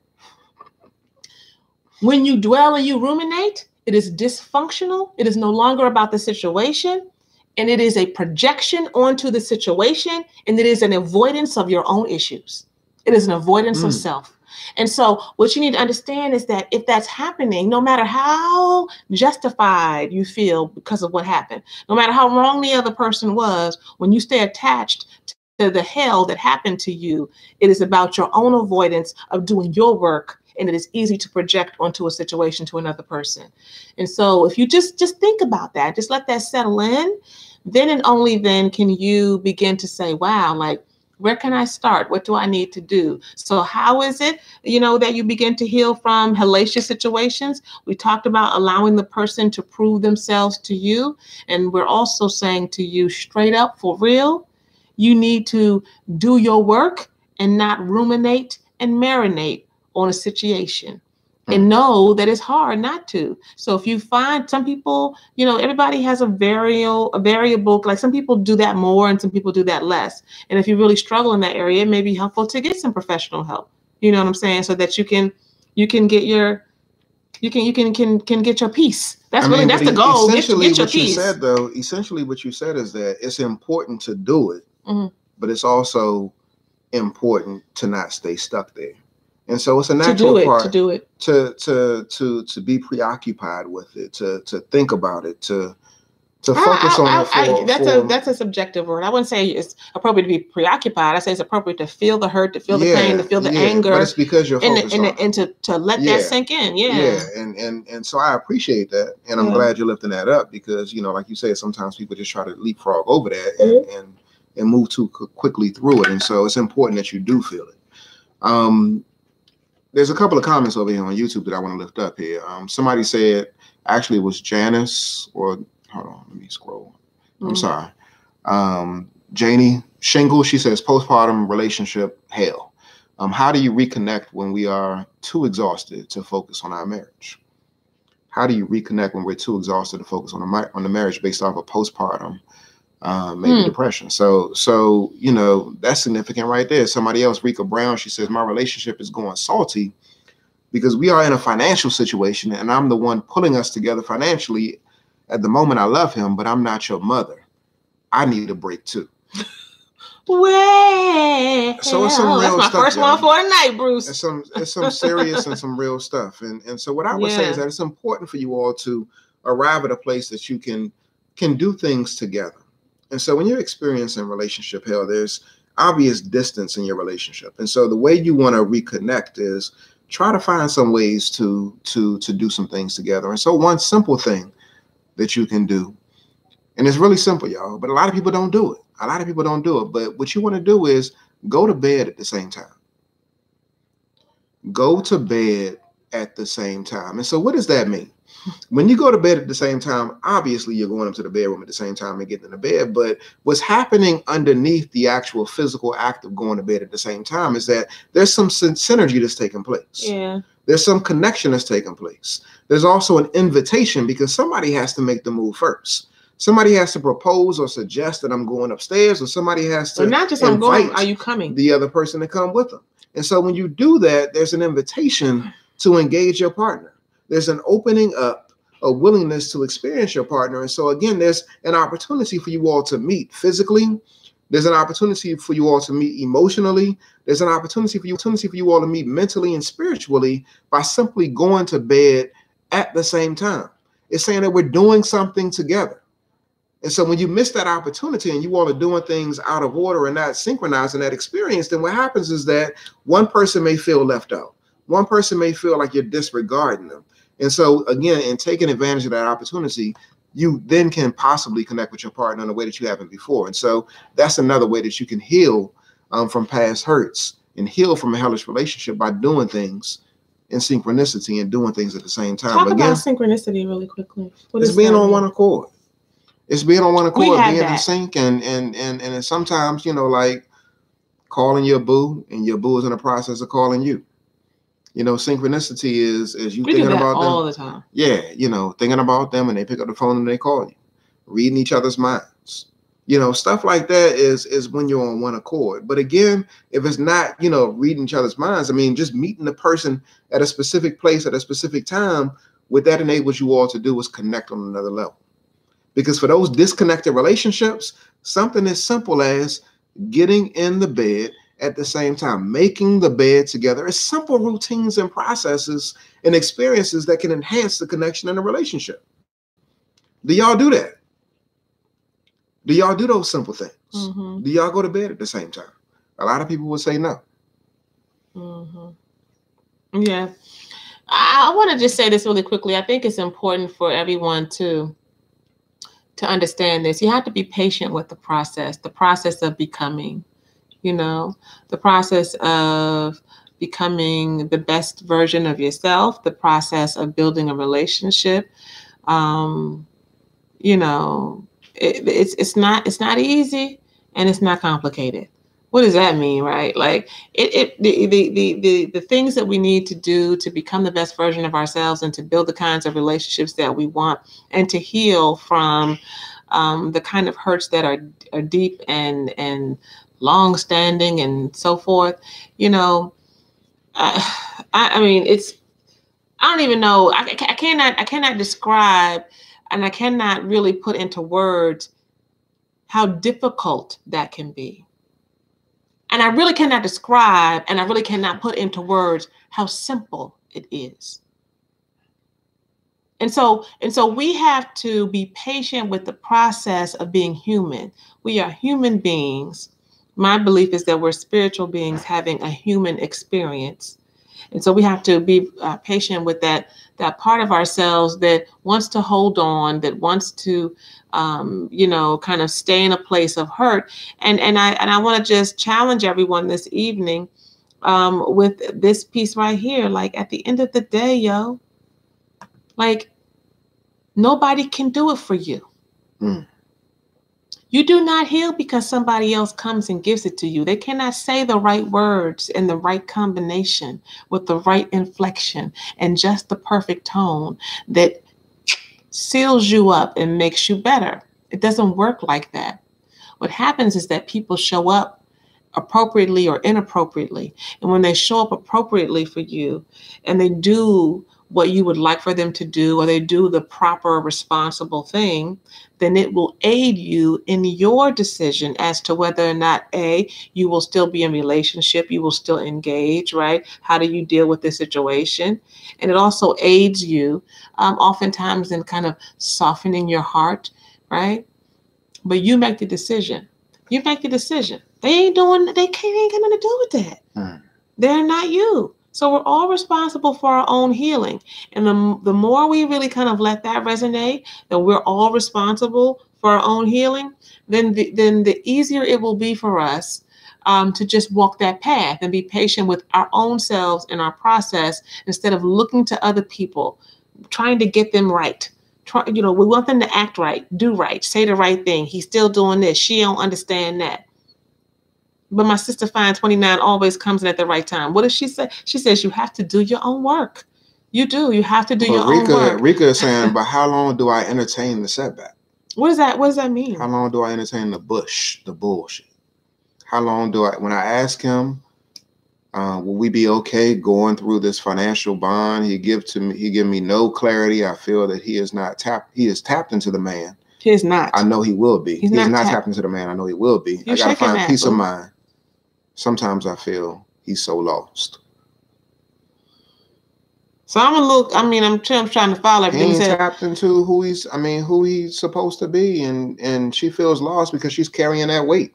Speaker 1: When you dwell and you ruminate, it is dysfunctional. It is no longer about the situation, and it is a projection onto the situation, and it is an avoidance of your own issues. It is an avoidance of self. And so what you need to understand is that if that's happening, no matter how justified you feel because of what happened, no matter how wrong the other person was, when you stay attached to the hell that happened to you, it is about your own avoidance of doing your work. And it is easy to project onto a situation to another person. And so if you just think about that, just let that settle in, then and only then can you begin to say, wow, like, where can I start? What do I need to do? So how is it, that you begin to heal from hellacious situations? We talked about allowing the person to prove themselves to you. And we're also saying to you straight up, for real, you need to do your work and not ruminate and marinate on a situation, and know that it's hard not to. So if you find some people, everybody has a variable, like some people do that more and some people do that less. And if you really struggle in that area, it may be helpful to get some professional help. You know what I'm saying? So that you can get your get your peace. That's the goal.
Speaker 2: Essentially,
Speaker 1: get your
Speaker 2: what
Speaker 1: peace.
Speaker 2: You said, though, essentially what you said is that it's important to do it, but it's also important to not stay stuck there. And so it's a natural part to be preoccupied with it, to think about it, to focus on it.
Speaker 1: That's a subjective word. I wouldn't say it's appropriate to be preoccupied. I say it's appropriate to feel the hurt, to feel the pain, to feel the anger.
Speaker 2: But it's because you're focused on it.
Speaker 1: And to let that sink in. Yeah.
Speaker 2: And so I appreciate that. And I'm glad you're lifting that up, because, like you said, sometimes people just try to leapfrog over that and move too quickly through it. And so it's important that you do feel it. There's a couple of comments over here on YouTube that I want to lift up here. Somebody said, actually it was Janice, or hold on, let me scroll. I'm sorry. Janie Shingle, she says, postpartum relationship hell. How do you reconnect when we are too exhausted to focus on our marriage? How do you reconnect when we're too exhausted to focus on the marriage based off of postpartum, maybe depression? So that's significant right there. Somebody else, Rika Brown, she says, my relationship is going salty because we are in a financial situation and I'm the one pulling us together financially. At the moment, I love him, but I'm not your mother. I need a break too.
Speaker 1: Well,
Speaker 2: so it's some real
Speaker 1: that's my
Speaker 2: stuff,
Speaker 1: first one for tonight, Bruce.
Speaker 2: It's some serious and some real stuff. And so what I would say is that it's important for you all to arrive at a place that you can do things together. And so when you're experiencing relationship hell, there's obvious distance in your relationship. And so the way you want to reconnect is try to find some ways to do some things together. And so one simple thing that you can do, and it's really simple, y'all, but a lot of people don't do it. But what you want to do is go to bed at the same time. Go to bed at the same time. And so what does that mean? When you go to bed at the same time, obviously you're going up to the bedroom at the same time and getting in the bed. But what's happening underneath the actual physical act of going to bed at the same time is that there's some synergy that's taking place.
Speaker 1: Yeah.
Speaker 2: There's some connection that's taking place. There's also an invitation because somebody has to make the move first. Somebody has to propose or suggest that I'm going upstairs, or somebody has to
Speaker 1: not just I'm going, are you coming?
Speaker 2: The other person to come with them. And so when you do that, there's an invitation to engage your partner. There's an opening up, a willingness to experience your partner. And so again, there's an opportunity for you all to meet physically. There's an opportunity for you all to meet emotionally. There's an opportunity for you all to meet mentally and spiritually by simply going to bed at the same time. It's saying that we're doing something together. And so when you miss that opportunity and you all are doing things out of order and not synchronizing that experience, then what happens is that one person may feel left out. One person may feel like you're disregarding them. And so again, in taking advantage of that opportunity, you then can possibly connect with your partner in a way that you haven't before. And so that's another way that you can heal from past hurts and heal from a hellish relationship by doing things in synchronicity and doing things at the same time.
Speaker 1: Talk about synchronicity really quickly.
Speaker 2: It's being on one accord. It's being on one accord, being
Speaker 1: in
Speaker 2: sync, and sometimes, like calling your boo, and your boo is in the process of calling you. Synchronicity is you thinking about them
Speaker 1: all the time.
Speaker 2: Yeah, thinking about them, and they pick up the phone and they call you, reading each other's minds. Stuff like that is when you're on one accord. But again, if it's not, reading each other's minds, just meeting the person at a specific place at a specific time, what that enables you all to do is connect on another level. Because for those disconnected relationships, something as simple as getting in the bed at the same time, making the bed together, is simple routines and processes and experiences that can enhance the connection in a relationship. Do y'all do that? Do y'all do those simple things?
Speaker 1: Mm-hmm.
Speaker 2: Do y'all go to bed at the same time? A lot of people would say no.
Speaker 1: Mm-hmm. Yeah. I want to just say this really quickly. I think it's important for everyone to understand this. You have to be patient with the process of becoming, the process of becoming the best version of yourself, the process of building a relationship. It's not easy, and it's not complicated. What does that mean, right? Like the things that we need to do to become the best version of ourselves and to build the kinds of relationships that we want and to heal from the kind of hurts that are deep and long-standing and so forth. I don't even know. I cannot describe, and I cannot really put into words how difficult that can be. And I really cannot describe, and I really cannot put into words how simple it is. And so we have to be patient with the process of being human. We are human beings. My belief is that we're spiritual beings having a human experience. And so we have to be patient with that part of ourselves that wants to hold on, that wants to, kind of stay in a place of hurt. And I want to just challenge everyone this evening with this piece right here. Like, at the end of the day, like, nobody can do it for you. You do not heal because somebody else comes and gives it to you. They cannot say the right words in the right combination with the right inflection and just the perfect tone that seals you up and makes you better. It doesn't work like that. What happens is that people show up appropriately or inappropriately. And when they show up appropriately for you and they do what you would like for them to do, or they do the proper, responsible thing, then it will aid you in your decision as to whether or not, A, you will still be in relationship, you will still engage, right? How do you deal with this situation? And it also aids you oftentimes in kind of softening your heart, right? But you make the decision. You make the decision. They ain't got nothing to do with that. They're not you. So we're all responsible for our own healing. And the more we really kind of let that resonate, that we're all responsible for our own healing, then the easier it will be for us to just walk that path and be patient with our own selves and our process instead of looking to other people, trying to get them right. We want them to act right, do right, say the right thing. He's still doing this. She don't understand that. But my sister Fine 29 always comes in at the right time. What does she say? She says you have to do your own work. You do. You have to do your own work.
Speaker 2: Rika is saying, but how long do I entertain the setback?
Speaker 1: What does that mean?
Speaker 2: How long do I entertain the bullshit? How long do I, when I ask him, will we be okay going through this financial bond? He give me no clarity. I feel that he is tapped into the man.
Speaker 1: He is not.
Speaker 2: I know he will be. He's not tapped into the man. I know he will be. I gotta find peace of mind. Sometimes I feel he's so lost.
Speaker 1: So I'm trying to follow everything
Speaker 2: he ain't tapped into who he's supposed to be, and she feels lost because she's carrying that weight.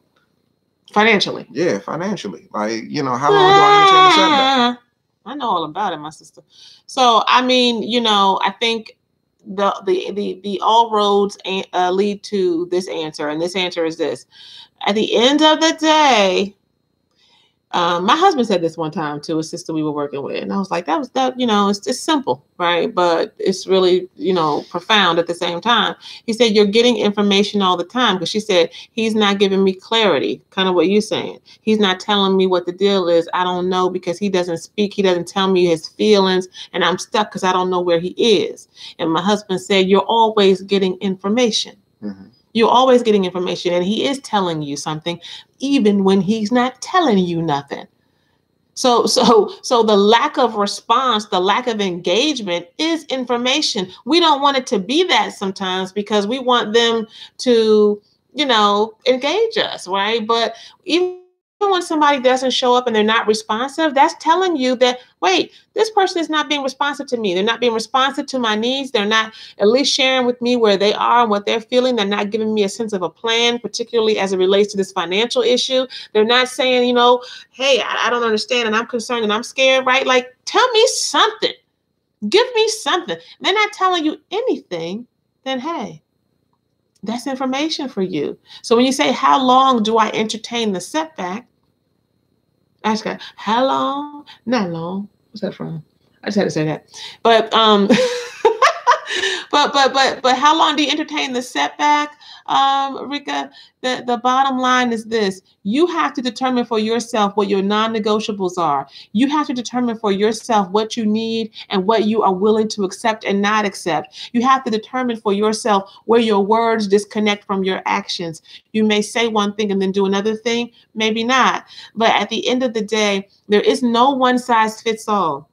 Speaker 1: Financially.
Speaker 2: Yeah, financially. Like, how long do I entertain the setback?
Speaker 1: I know all about it, my sister. So, I think the all roads lead to this answer, and this answer is this. At the end of the day, my husband said this one time to a sister we were working with, and I was like, it's simple, right? But it's really, profound at the same time. He said, you're getting information all the time, because she said, he's not giving me clarity, kind of what you're saying. He's not telling me what the deal is. I don't know, because he doesn't speak. He doesn't tell me his feelings, and I'm stuck because I don't know where he is. And my husband said, you're always getting information. Mm-hmm. You're always getting information, and he is telling you something, even when he's not telling you nothing. So the lack of response, the lack of engagement is information. We don't want it to be that sometimes, because we want them to, engage us, right? But even when somebody doesn't show up and they're not responsive, that's telling you that, wait, this person is not being responsive to me. They're not being responsive to my needs. They're not at least sharing with me where they are and what they're feeling. They're not giving me a sense of a plan, particularly as it relates to this financial issue. They're not saying, hey, I don't understand and I'm concerned and I'm scared, right? Like, tell me something. Give me something. They're not telling you anything, then hey, that's information for you. So when you say, how long do I entertain the setback? Ask her, how long? Not long. What's that from? I just had to say that. But but how long do you entertain the setback, Rika? The bottom line is this. You have to determine for yourself what your non-negotiables are. You have to determine for yourself what you need and what you are willing to accept and not accept. You have to determine for yourself where your words disconnect from your actions. You may say one thing and then do another thing, maybe not. But at the end of the day, there is no one size fits all.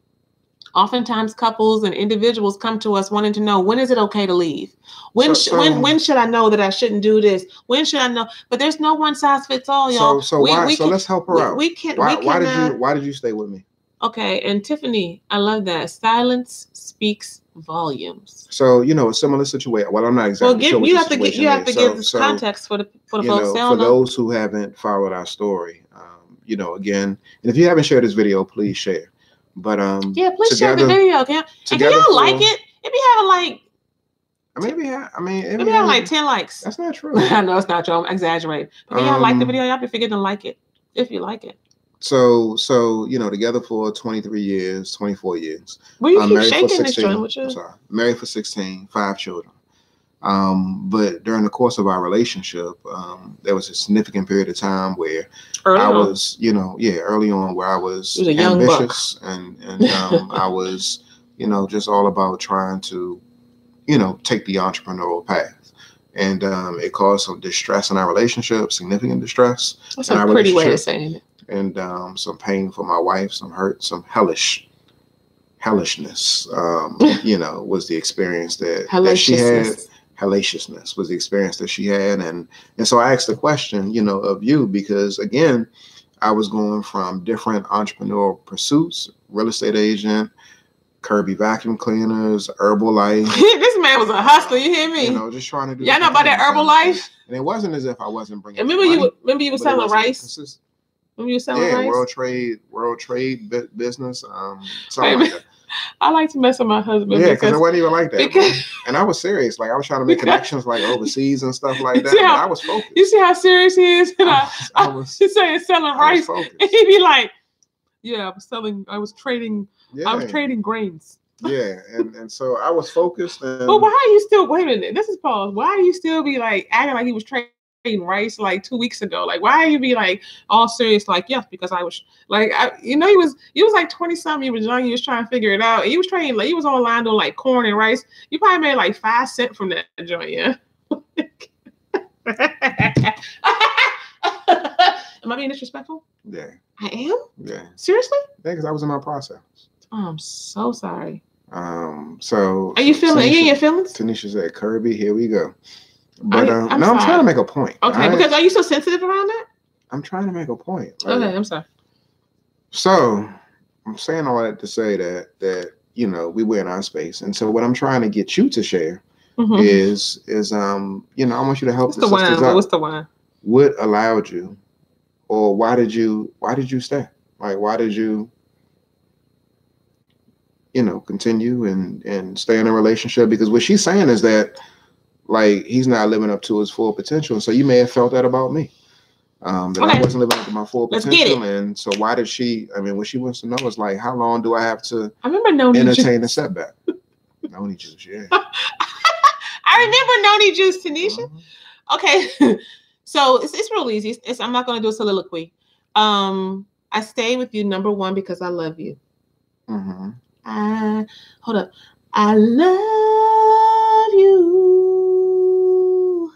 Speaker 1: Oftentimes couples and individuals come to us wanting to know, when is it okay to leave? When should I know that I shouldn't do this? When should I know? But there's no one size fits all, y'all.
Speaker 2: So let's help her out. Why did you stay with me?
Speaker 1: Okay, and Tiffany, I love that. Silence speaks volumes.
Speaker 2: So, a similar situation. Well, I'm not exactly sure what the situation is. You have to give this
Speaker 1: context for the folks.
Speaker 2: For those who haven't followed our story, again, and if you haven't shared this video, please share. But
Speaker 1: yeah, please share the video. Can y'all like it? If you have
Speaker 2: maybe
Speaker 1: have like 10 likes.
Speaker 2: That's not true.
Speaker 1: I know it's not true. I'm exaggerating. But can y'all like the video? Y'all be forgetting to like it if you like it.
Speaker 2: So together for 23 years, 24 years.
Speaker 1: Well, you keep shaking this joint with you.
Speaker 2: I'm sorry. Married for 16, 5 children. But during the course of our relationship, there was a significant period of time where early on where I was ambitious and I was, just all about trying to, take the entrepreneurial path. And it caused some distress in our relationship, significant distress.
Speaker 1: That's a pretty way of saying it.
Speaker 2: And some pain for my wife, some hurt, some hellishness, was the experience that she had. Hellaciousness was the experience that she had. And so I asked the question, of you, because again, I was going from different entrepreneurial pursuits, real estate agent, Kirby vacuum cleaners, Herbalife.
Speaker 1: This man was a hustler. You hear me?
Speaker 2: Just trying to do.
Speaker 1: Y'all know about that Herbalife?
Speaker 2: And it wasn't as if I wasn't bringing.
Speaker 1: Remember you were selling rice? Remember you were selling rice?
Speaker 2: World trade business. Something like that.
Speaker 1: I like to mess with my husband.
Speaker 2: Yeah, because it wasn't even like that. And I was serious. Like I was trying to make connections like overseas and stuff like that. I was focused.
Speaker 1: You see how serious he is? And I was saying selling rice. And he'd be like, yeah, I was trading grains.
Speaker 2: Yeah, and so I was focused. And
Speaker 1: but why are you still, wait a minute, this is pause. Why are you still be like acting like he was trading rice like 2 weeks ago? Like, why are you be like all serious? Like, yes, because I was like, he was like 20 something. He was young. He was trying to figure it out. And he was trading, like, he was online doing like corn and rice. You probably made like 5 cents from that joint, yeah. Am I being disrespectful?
Speaker 2: Yeah.
Speaker 1: I am?
Speaker 2: Yeah.
Speaker 1: Seriously?
Speaker 2: Yeah, because I was in my process.
Speaker 1: Oh, I'm so sorry.
Speaker 2: So
Speaker 1: are you feeling? Are you in your feelings?
Speaker 2: Tanisha said, Kirby, here we go. But
Speaker 1: I'm
Speaker 2: trying to make a point.
Speaker 1: Okay, because are you so sensitive around that?
Speaker 2: I'm trying to make a point.
Speaker 1: Like, okay, I'm sorry.
Speaker 2: So I'm saying all that to say that you know, we were in our space. And so what I'm trying to get you to share is you know, I want you to help the sisters out.
Speaker 1: What's the why?
Speaker 2: What allowed you, or why did you stay? Like, why did you, you know, continue and stay in a relationship? Because what she's saying is that, like, he's not living up to his full potential. So you may have felt that about me. That I wasn't living up to my full potential. And so why did she, I mean, what she wants to know is like, how long do I have to entertain a setback? Noni juice, yeah.
Speaker 1: I remember Noni juice, Tanisha. Okay. So it's real easy. I'm not going to do a soliloquy. I stay with you, number one, because I love you. Hold up. I love you.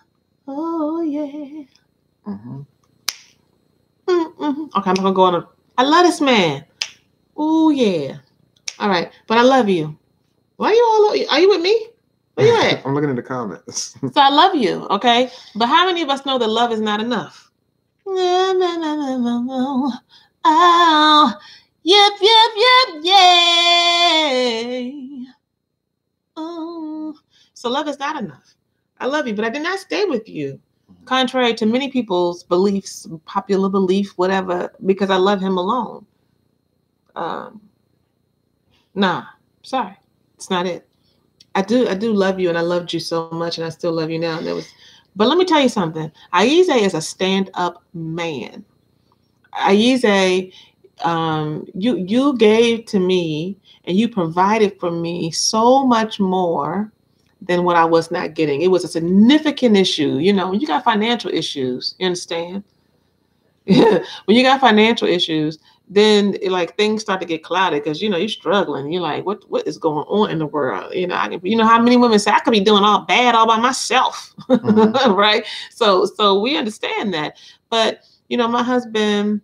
Speaker 1: Oh, yeah. Okay, I'm gonna go on. I love this man. Oh yeah. All right, but I love you. Why are you all? Are you with me? Where you at?
Speaker 2: I'm looking at the comments.
Speaker 1: So I love you, okay? But how many of us know that love is not enough? Oh, yep, yay. Oh. So love is not enough. I love you, but I did not stay with you. Contrary to many people's beliefs, popular belief, whatever, because I love him alone. Nah, sorry, it's not it. I do love you, and I loved you so much, and I still love you now. And but let me tell you something. Aize is a stand-up man. Aize, you gave to me, and you provided for me so much more than what I was not getting. It was a significant issue. You know, when you got financial issues, you understand? When you got financial issues, then like things start to get clouded because you know you're struggling. You're like, what is going on in the world? You know, you know how many women say I could be doing all bad all by myself, right? So we understand that. But you know, my husband,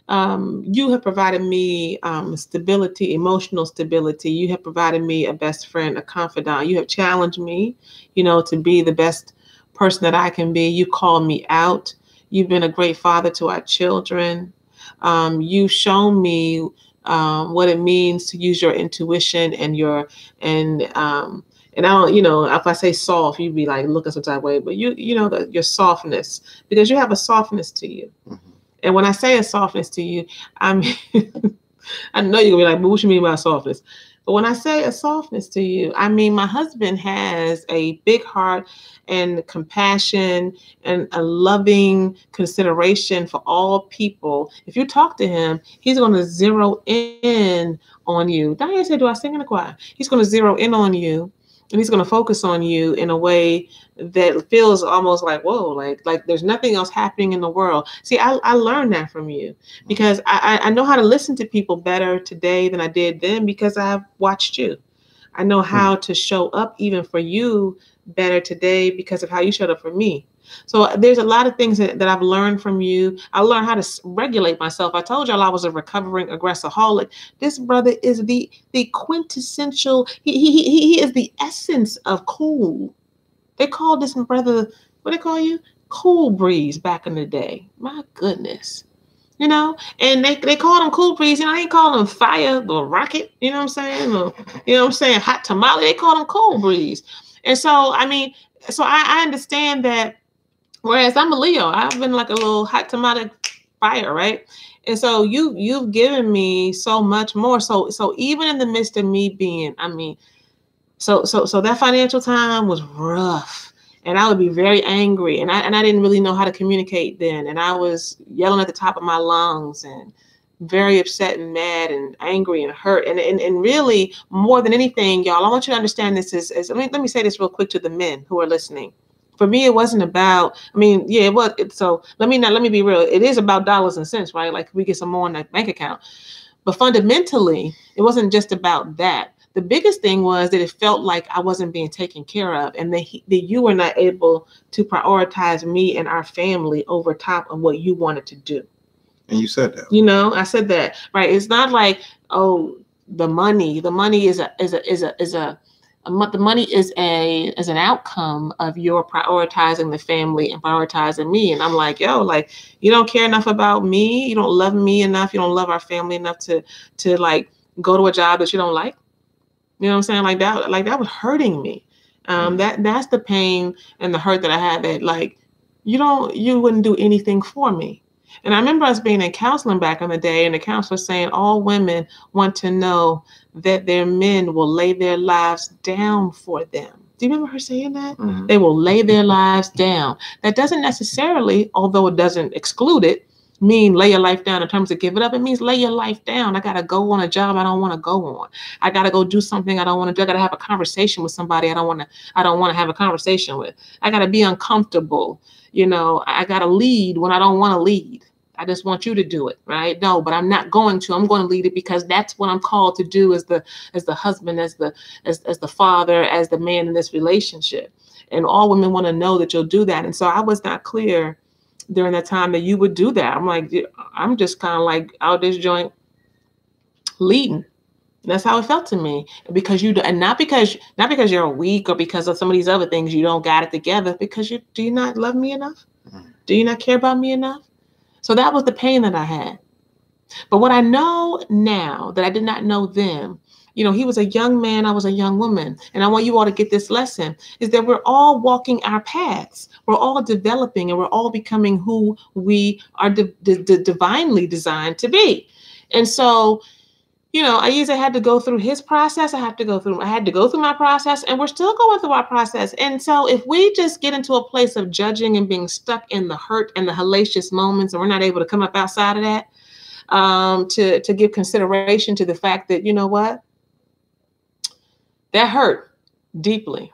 Speaker 1: you have provided me stability, emotional stability. You have provided me a best friend, a confidant. You have challenged me, you know, to be the best person that I can be. You called me out. You've been a great father to our children. You've shown me what it means to use your intuition and and I don't, you know, if I say soft, you'd be like, look at some type of way, but you know, your softness, because you have a softness to you. And when I say a softness to you, I mean, I know you're gonna be like, but what you mean by softness? But when I say a softness to you, I mean, my husband has a big heart and compassion and a loving consideration for all people. If you talk to him, he's going to zero in on you. Diane said, do I sing in the choir? He's going to zero in on you, and he's going to focus on you in a way that feels almost like, whoa, like there's nothing else happening in the world. See, I learned that from you because I know how to listen to people better today than I did then because I've watched you. I know how to show up even for you better today because of how you showed up for me. So there's a lot of things that I've learned from you. I learned how to regulate myself. I told y'all I was a recovering aggressaholic. This brother is the quintessential, he is the essence of cool. They called this brother, what they call you? Cool Breeze back in the day. My goodness. You know, and they called him Cool Breeze. You know, they ain't call him Fire or Rocket. You know what I'm saying? Or, you know what I'm saying? Hot Tamale. They called him Cool Breeze. And so, I mean, so I understand that. Whereas I'm a Leo, I've been like a little hot tamale fire, right? And so you've given me so much more. So even in the midst of me being, I mean, so that financial time was rough, and I would be very angry, and I didn't really know how to communicate then, and I was yelling at the top of my lungs and very upset and mad and angry and hurt. And really, more than anything, y'all, I want you to understand this is let me say this real quick to the men who are listening. For me, it wasn't about, yeah, it was. So let me be real. It is about dollars and cents, right? Like we get some more in that bank account. But fundamentally, it wasn't just about that. The biggest thing was that it felt like I wasn't being taken care of, and that you were not able to prioritize me and our family over top of what you wanted to do.
Speaker 2: And you said that.
Speaker 1: I said that, right? It's not like, oh, the money is an outcome of your prioritizing the family and prioritizing me. And I'm like, yo, like, you don't care enough about me. You don't love me enough. You don't love our family enough to like go to a job that you don't like. You know what I'm saying? Like that was hurting me. That's the pain and the hurt that I had, that like, you wouldn't do anything for me. And I remember us being in counseling back in the day, and the counselor saying all women want to know that their men will lay their lives down for them. Do you remember her saying that? Mm-hmm. They will lay their lives down. That doesn't necessarily, although it doesn't exclude it, mean lay your life down in terms of give it up. It means lay your life down. I got to go on a job I don't want to go on. I got to go do something I don't want to do. I got to have a conversation with somebody I don't want to have a conversation with. I got to be uncomfortable. I got to lead when I don't want to lead. I just want you to do it, right? No, but I'm not going to. I'm going to lead it because that's what I'm called to do as the husband, as the father, as the man in this relationship. And all women want to know that you'll do that. And so I was not clear during that time that you would do that. I'm like, I'm just kind of like out this joint leading. That's how it felt to me. Because not because you're weak or because of some of these other things you don't got it together, because do you not love me enough? Do you not care about me enough? So that was the pain that I had. But what I know now that I did not know then, he was a young man, I was a young woman. And I want you all to get this lesson, is that we're all walking our paths. We're all developing, and we're all becoming who we are divinely designed to be. And so, I either had to go through his process. I had to go through my process, and we're still going through our process. And so if we just get into a place of judging and being stuck in the hurt and the hellacious moments, and we're not able to come up outside of that, to give consideration to the fact that, you know what, that hurt deeply,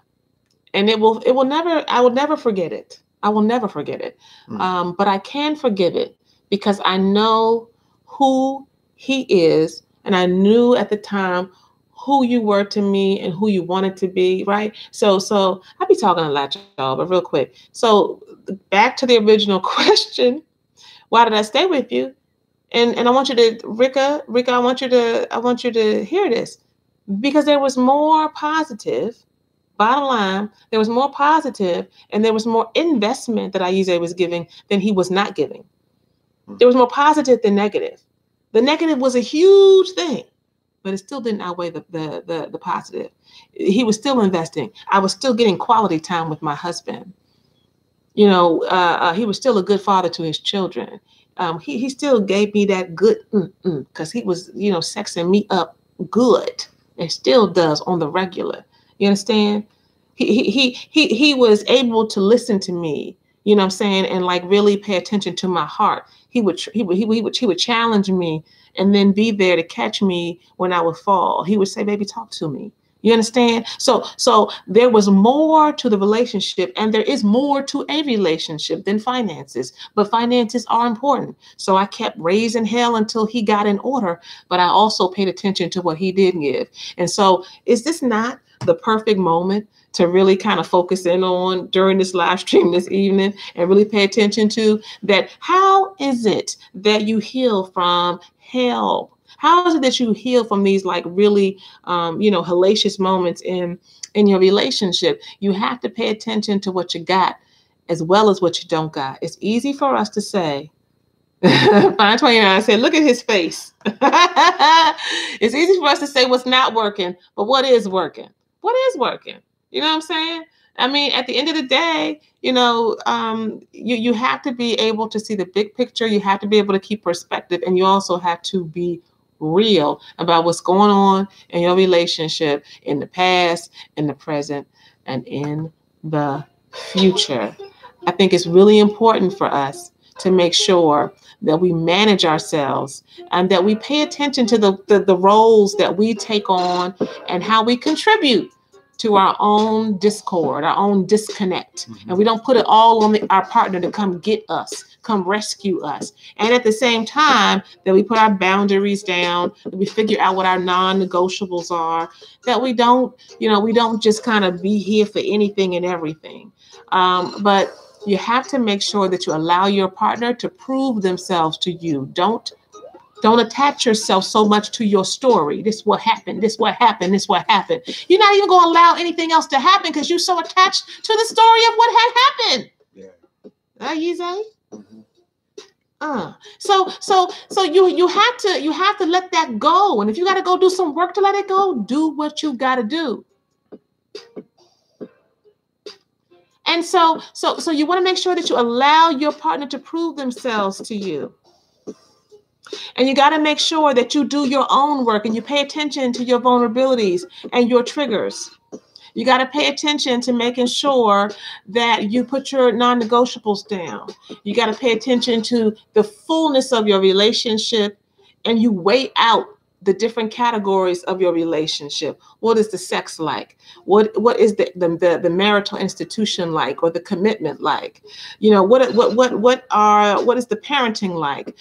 Speaker 1: and I will never forget it. I will never forget it. But I can forgive it because I know who he is. And I knew at the time who you were to me and who you wanted to be, right? So I be talking a lot, y'all, but real quick. So back to the original question, why did I stay with you? And I want you to, Rika, I want you to hear this, because there was more positive. Bottom line, there was more positive, and there was more investment that Ayize was giving than he was not giving. There was more positive than negative. The negative was a huge thing, but it still didn't outweigh the positive. He was still investing. I was still getting quality time with my husband. He was still a good father to his children. He still gave me that good because he was, sexing me up good, and still does on the regular. You understand? He was able to listen to me. You know what I'm saying? And like really pay attention to my heart. He would challenge me and then be there to catch me when I would fall. He would say, baby, talk to me. You understand? So there was more to the relationship, and there is more to a relationship than finances, but finances are important. So I kept raising hell until he got in order, but I also paid attention to what he did give. And so is this not the perfect moment to really kind of focus in on during this live stream this evening and really pay attention to that? How is it that you heal from hell? How is it that you heal from these like really, hellacious moments in your relationship? You have to pay attention to what you got as well as what you don't got. It's easy for us to say, Fine 29 said, look at his face. It's easy for us to say what's not working, but what is working? What is working? You know what I'm saying? I mean, at the end of the day, you have to be able to see the big picture. You have to be able to keep perspective, and you also have to be real about what's going on in your relationship in the past, in the present, and in the future. I think it's really important for us to make sure that we manage ourselves and that we pay attention to the roles that we take on and how we contribute to our own discord, our own disconnect. Mm-hmm. And we don't put it all on our partner to come get us, come rescue us. And at the same time, that we put our boundaries down, that we figure out what our non-negotiables are, that we don't just kind of be here for anything and everything. But you have to make sure that you allow your partner to prove themselves to you. Don't attach yourself so much to your story. This what happened. This what happened. This what happened. You're not even going to allow anything else to happen because you're so attached to the story of what had happened. Yeah. You say? Mm-hmm. So you have to let that go. And if you got to go do some work to let it go, do what you got to do. And so you want to make sure that you allow your partner to prove themselves to you. And you got to make sure that you do your own work and you pay attention to your vulnerabilities and your triggers. You got to pay attention to making sure that you put your non-negotiables down. You got to pay attention to the fullness of your relationship and you weigh out the different categories of your relationship. What is the sex like? What is the marital institution like, or the commitment like? What is the parenting like?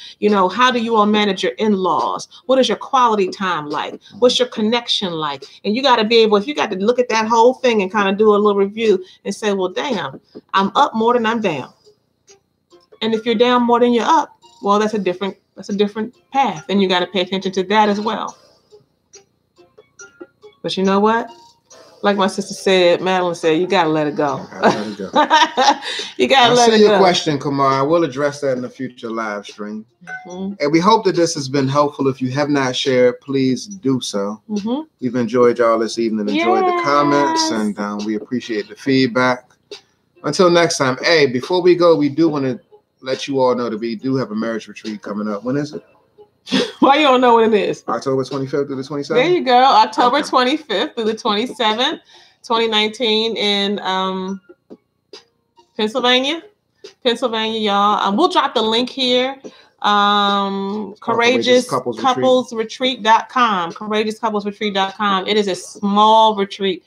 Speaker 1: How do you all manage your in-laws? What is your quality time like? What's your connection like? And you got to be able, if you got to look at that whole thing and kind of do a little review and say, well, damn, I'm up more than I'm down. And if you're down more than you're up, well, that's a different path. And you got to pay attention to that as well. But you know what? Like my sister said, Madeline said, you got to let it go. You got to let it go.
Speaker 2: I see your question, Kamar. We'll address that in a future live stream. Mm-hmm. And we hope that this has been helpful. If you have not shared, please do so. Mm-hmm. We've enjoyed y'all this evening, enjoyed the comments, and we appreciate the feedback. Until next time. Hey, before we go, we do want to let you all know that we do have a marriage retreat coming up. When is it?
Speaker 1: Why you don't know what it is?
Speaker 2: October 25th through the 27th?
Speaker 1: There you go. October 25th through the 27th, 2019 in Pennsylvania, y'all. We'll drop the link here. CourageousCouplesRetreat.com. CourageousCouplesRetreat.com. It is a small retreat,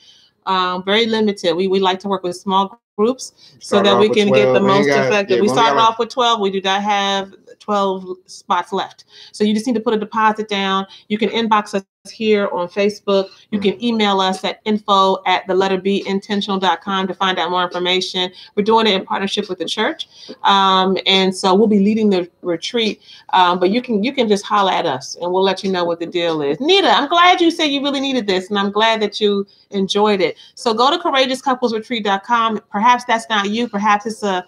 Speaker 1: very limited. We like to work with small groups so that we can get the most effective. We started off with 12. We do not have 12 spots left. So you just need to put a deposit down. You can inbox us here on Facebook. You can email us at info@intentional.com to find out more information. We're doing it in partnership with the church. And so we'll be leading the retreat. But you can just holler at us and we'll let you know what the deal is. Nita, I'm glad you said you really needed this, and I'm glad that you enjoyed it. So go to CourageousCouplesRetreat.com. Perhaps that's not you. Perhaps it's a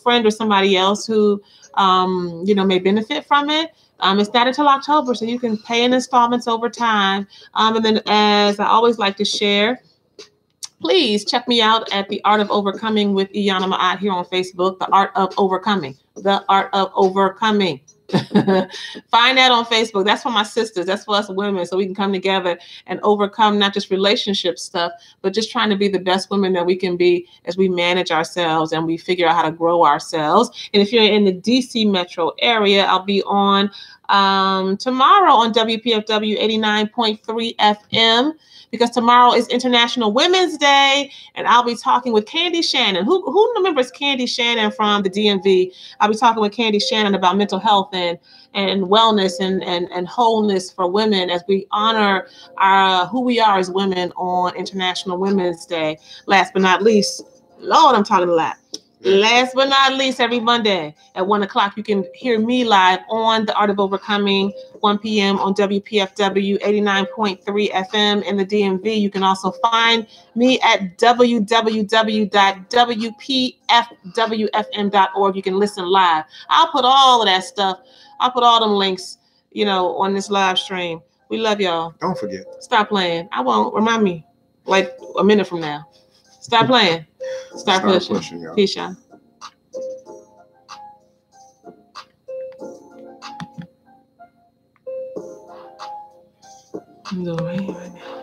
Speaker 1: friend or somebody else who may benefit from it. It's not until October, so you can pay in installments over time. And then, as I always like to share, please check me out at The Art of Overcoming with Iyana Ma'at here on Facebook. The Art of Overcoming. The Art of Overcoming. Find that on Facebook. That's for my sisters. That's for us women, so we can come together and overcome not just relationship stuff, but just trying to be the best women that we can be as we manage ourselves and we figure out how to grow ourselves. And if you're in the DC metro area, I'll be on tomorrow on WPFW 89.3 FM. Because tomorrow is International Women's Day, and I'll be talking with Candy Shannon. Who remembers Candy Shannon from the DMV? I'll be talking with Candy Shannon about mental health and wellness and wholeness for women as we honor who we are as women on International Women's Day. Last but not least, Lord, I'm talking a lot. Last but not least, every Monday at 1 o'clock, you can hear me live on The Art of Overcoming, 1 p.m. on WPFW 89.3 FM in the DMV. You can also find me at www.wpfwfm.org. You can listen live. I'll put all of that stuff. I'll put all them links, on this live stream. We love y'all.
Speaker 2: Don't forget.
Speaker 1: Stop playing. I won't. Remind me like a minute from now. Stop playing. Start pushing. Y'all. Peace, y'all. I'm doing right now.